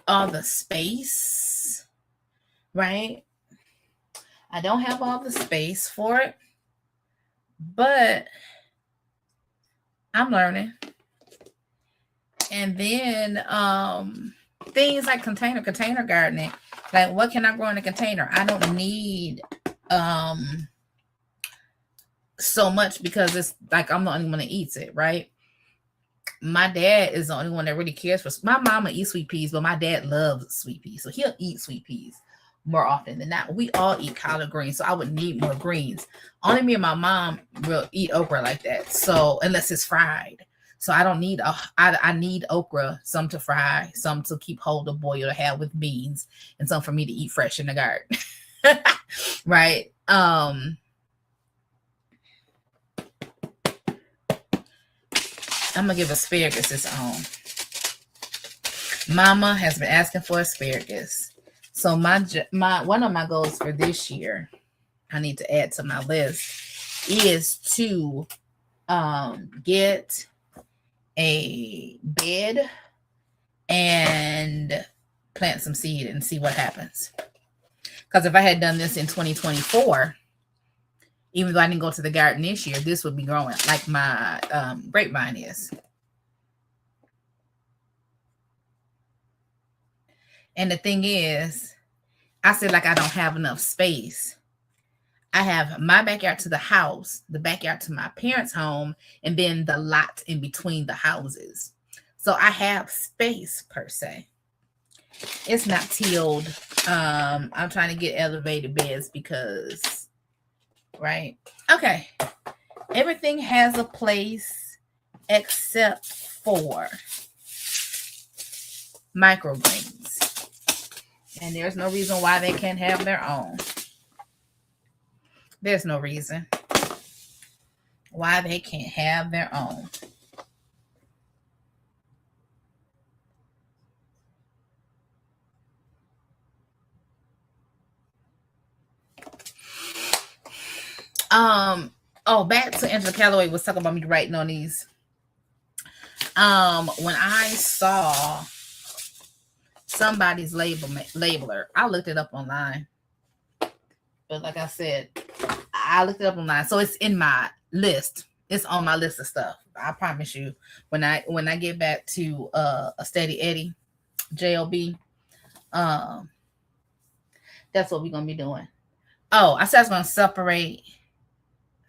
all the space, right? I don't have all the space for it, but I'm learning. And then things like container gardening. Like, what can I grow in a container? I don't need so much because it's like I'm the only one that eats it, right? My dad is the only one that really cares for. My mama eats sweet peas, but my dad loves sweet peas, so he'll eat sweet peas more often than not. We all eat collard greens, so I would need more greens. Only me and my mom will eat okra like that. So unless it's fried, so I don't need I need okra, some to fry, some to keep hold of boil to have with beans, and some for me to eat fresh in the garden, right? I'm gonna give asparagus its own. Mama has been asking for asparagus. So my one of my goals for this year, I need to add to my list, is to get a bed and plant some seed and see what happens. Because if I had done this in 2024, even though I didn't go to the garden this year, this would be growing like my grapevine is. And the thing is, I said, like, I don't have enough space. I have my backyard to the house, the backyard to my parents' home, and then the lot in between the houses. So I have space per se. It's not tilled. I'm trying to get elevated beds because, right? Okay. Everything has a place except for microgreens. And there's no reason why they can't have their own. There's no reason why they can't have their own. Back to Angela Calloway was talking about me writing on these. When I saw somebody's labeler, I looked it up online. But like I said, I looked it up online, so it's in my list. It's on my list of stuff. I promise you, when I get back to a steady Eddie, JLB, that's what we're gonna be doing. Oh, I said I was gonna separate.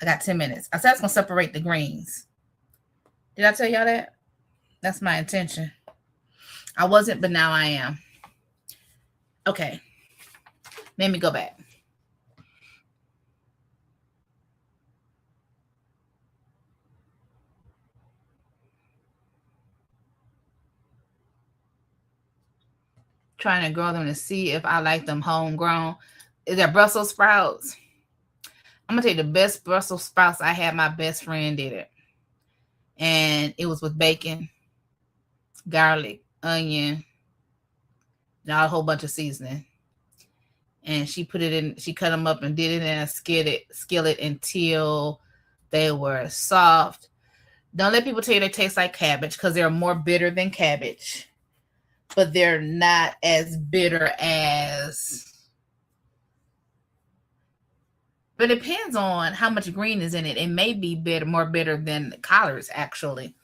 I got 10 minutes. I said I was gonna separate the greens. Did I tell y'all that? That's my intention. I wasn't, but now I am. Okay. Let me go back. Trying to grow them to see if I like them homegrown. Is that Brussels sprouts? I'm gonna tell you the best Brussels sprouts I had. My best friend did it, and it was with bacon, garlic, onion, and a whole bunch of seasoning. And she put it in. She cut them up and did it in a skillet until they were soft. Don't let people tell you they taste like cabbage, because they're more bitter than cabbage, but they're not as bitter as. But it depends on how much green is in it. It may be more bitter than collards, actually.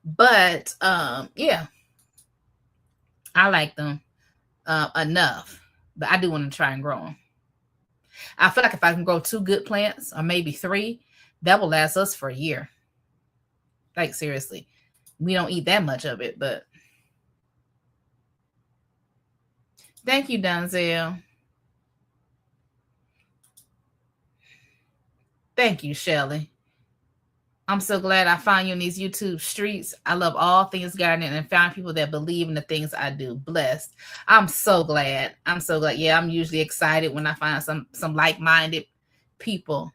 But yeah, I like them enough. But I do want to try and grow them. I feel like if I can grow 2 good plants, or maybe 3, that will last us for a year. Like, seriously. We don't eat that much of it, but. Thank you, Donzel. Thank you, Shelly. I'm so glad I found you in these YouTube streets. I love all things gardening and found people that believe in the things I do. Blessed. I'm so glad. I'm so glad. Yeah, I'm usually excited when I find some like-minded people.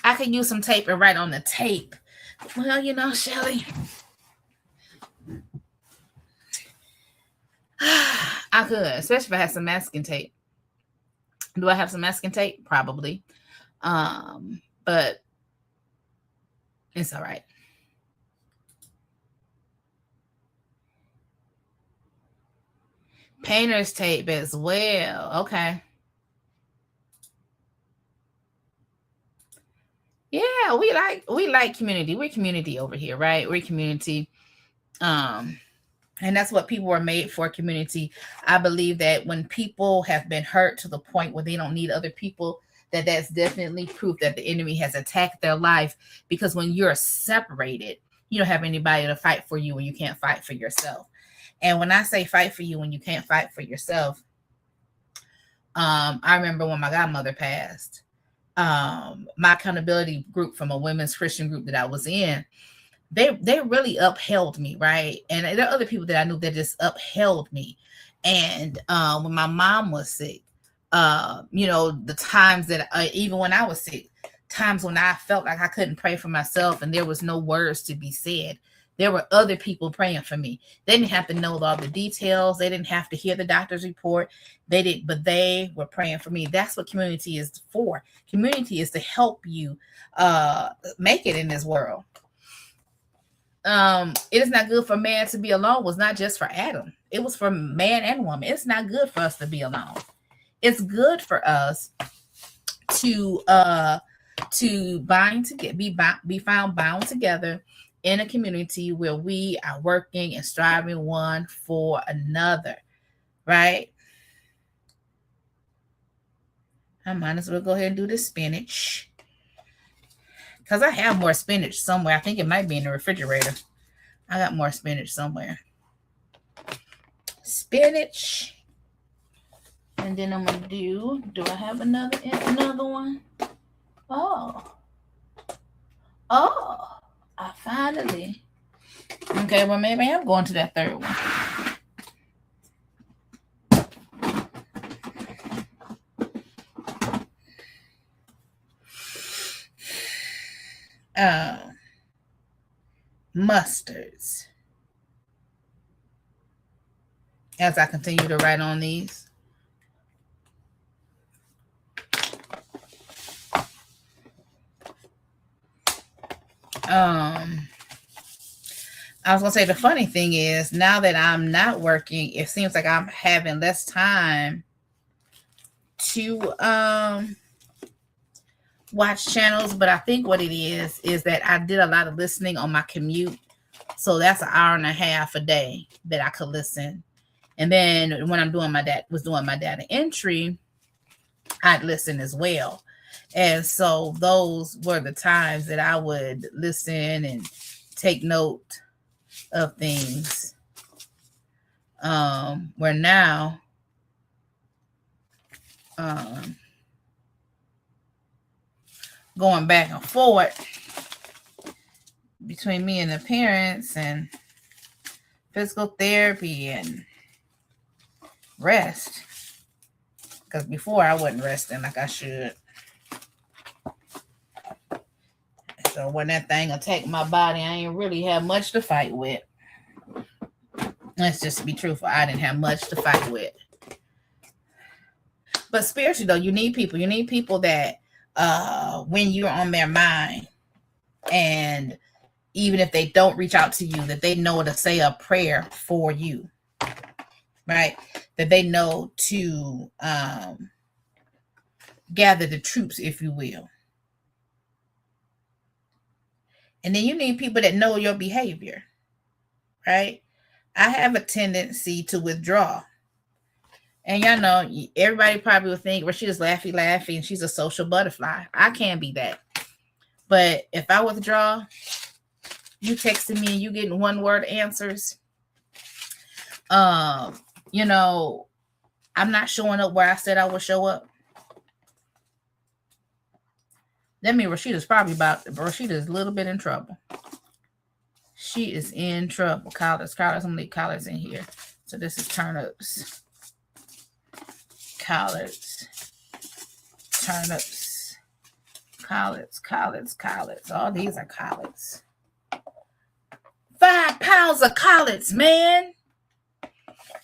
I could use some tape and write on the tape. Well, you know, Shelly, I could, especially if I had some masking tape. Do I have some masking tape? Probably. But it's all right. Painter's tape as well. Okay. Yeah, we like community. We're community over here, right? We're community. And that's what people are made for, community. I believe that when people have been hurt to the point where they don't need other people, that's definitely proof that the enemy has attacked their life. Because when you're separated, you don't have anybody to fight for you when you can't fight for yourself. And when I say fight for you when you can't fight for yourself, I remember when my godmother passed, my accountability group from a women's Christian group that I was in, they really upheld me, right? And there are other people that I knew that just upheld me. And when my mom was sick, the times that even when I was sick, times when I felt like I couldn't pray for myself and there was no words to be said, there were other people praying for me. They didn't have to know all the details. They didn't have to hear the doctor's report. They didn't, but they were praying for me. That's what community is for. Community is to help you make it in this world. It is not good for man to be alone was not just for Adam. It was for man and woman. It's not good for us to be alone. It's good for us to bind together, be found bound together in a community where we are working and striving one for another, right? I might as well go ahead and do this spinach, because I have more spinach somewhere. I think it might be in the refrigerator. I got more spinach somewhere. Spinach. And then I'm going to do I have another one? Oh, I finally. Okay, well, maybe I'm going to that third one. mustards as I continue to write on these. I was gonna say the funny thing is now that I'm not working, it seems like I'm having less time to watch channels, but I think what it is that I did a lot of listening on my commute. So that's an hour and a half a day that I could listen. And then when I'm doing my data entry, I'd listen as well. And so those were the times that I would listen and take note of things. Where now going back and forth between me and the parents and physical therapy and rest, because before I wasn't resting like I should. So when that thing attacked my body, I ain't really have much to fight with. Let's just be truthful. I didn't have much to fight with. But spiritually, though, you need people. You need people that when you're on their mind, and even if they don't reach out to you, that they know to say a prayer for you, right? That they know to gather the troops, if you will. And then you need people that know your behavior, right? I have a tendency to withdraw. And y'all know, everybody probably will think, well, she's laughy, and she's a social butterfly. I can be that. But if I withdraw, you texting me and you getting one word answers, you know, I'm not showing up where I said I would show up. That means Roscheeta's Roscheeta's a little bit in trouble. She is in trouble. Collards. I'm going to leave collards in here. So this is turnips. Collards. Turnips. Collards. All these are collards. 5 pounds of collards, man.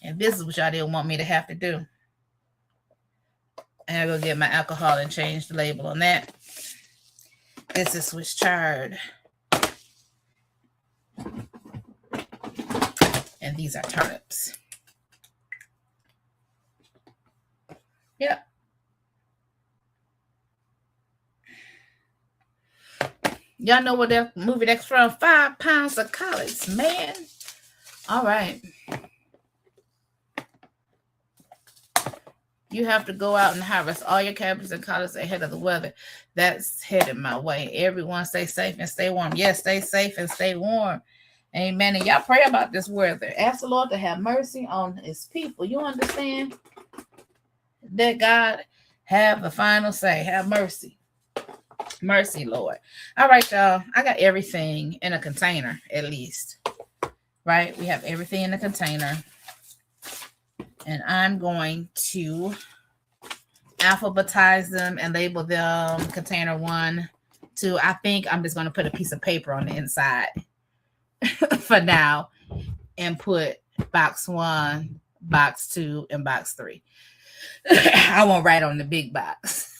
And this is what y'all didn't want me to have to do. And I go get my alcohol and change the label on that. This is Swiss chard. And these are turnips. Yep. Y'all know what that movie that's from? 5 pounds of collards, man. All right. You have to go out and harvest all your cabbages and collards ahead of the weather. That's headed my way. Everyone stay safe and stay warm. Yes, stay safe and stay warm. Amen. And y'all pray about this weather. Ask the Lord to have mercy on his people. You understand? That God have the final say. Have mercy. Mercy, Lord. All right, y'all. I got everything in a container, at least. Right? We have everything in a container. And I'm going to alphabetize them and label them container 1, 2. I think I'm just going to put a piece of paper on the inside for now and put box 1, box 2, and box 3. I won't write on the big box.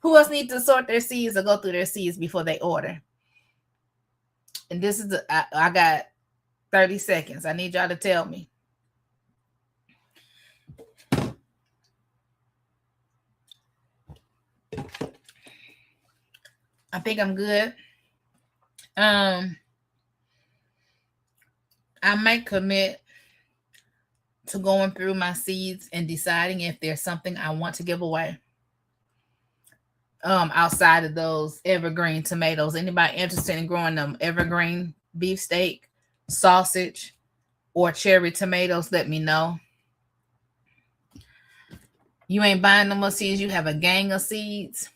Who else needs to sort their seeds or go through their seeds before they order? And this is I got 30 seconds. I need y'all to tell me. I think I'm good. I might commit to going through my seeds and deciding if there's something I want to give away. Outside of those evergreen tomatoes. Anybody interested in growing them evergreen beefsteak, sausage, or cherry tomatoes, let me know. You ain't buying no more seeds. You have a gang of seeds.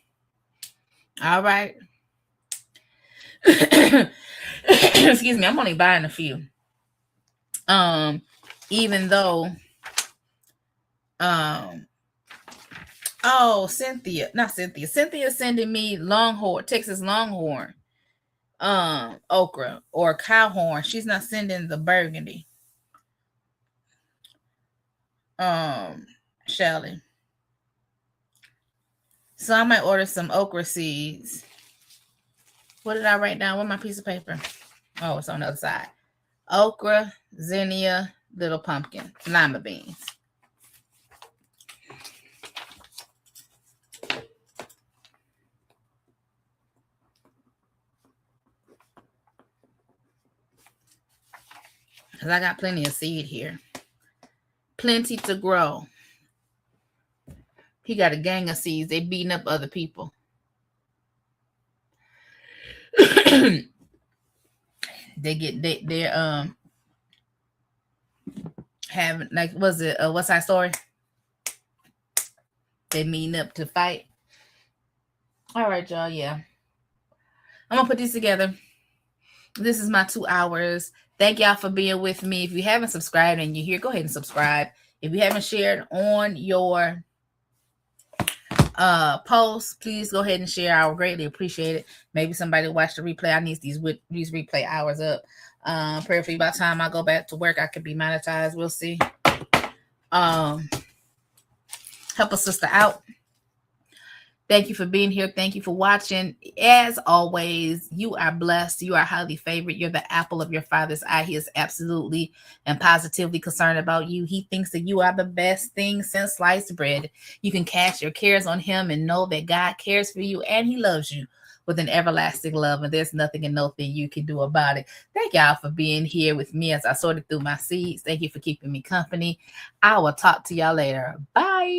All right. Excuse me. I'm only buying a few. Even though Oh, Cynthia, not Cynthia. Cynthia's sending me Longhorn, Texas Longhorn, okra or cowhorn. She's not sending the burgundy. Shelly. So I might order some okra seeds. What did I write down? What my piece of paper? Oh, it's on the other side. Okra, zinnia, little pumpkin, lima beans. Because I got plenty of seed here. Plenty to grow. He got a gang of seeds. They beating up other people. They're having, like, was it What's Side Story? They meeting up to fight. All right, y'all. Yeah, I'm gonna put these together. This is my 2 hours. Thank y'all for being with me. If you haven't subscribed and you're here, go ahead and subscribe. If you haven't shared on your posts, please go ahead and share. I would greatly appreciate it. Maybe somebody watch the replay. I need these replay hours up. Prayerfully by the time I go back to work, I could be monetized. We'll see. Help a sister out. Thank you for being here. Thank you for watching. As always, you are blessed. You are highly favored. You're the apple of your Father's eye. He is absolutely and positively concerned about you. He thinks that you are the best thing since sliced bread. You can cast your cares on him and know that God cares for you and he loves you with an everlasting love, and there's nothing and nothing you can do about it. Thank y'all for being here with me as I sorted through my seeds. Thank you for keeping me company. I will talk to y'all later. Bye.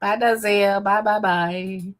Bye, Dazelle. Bye.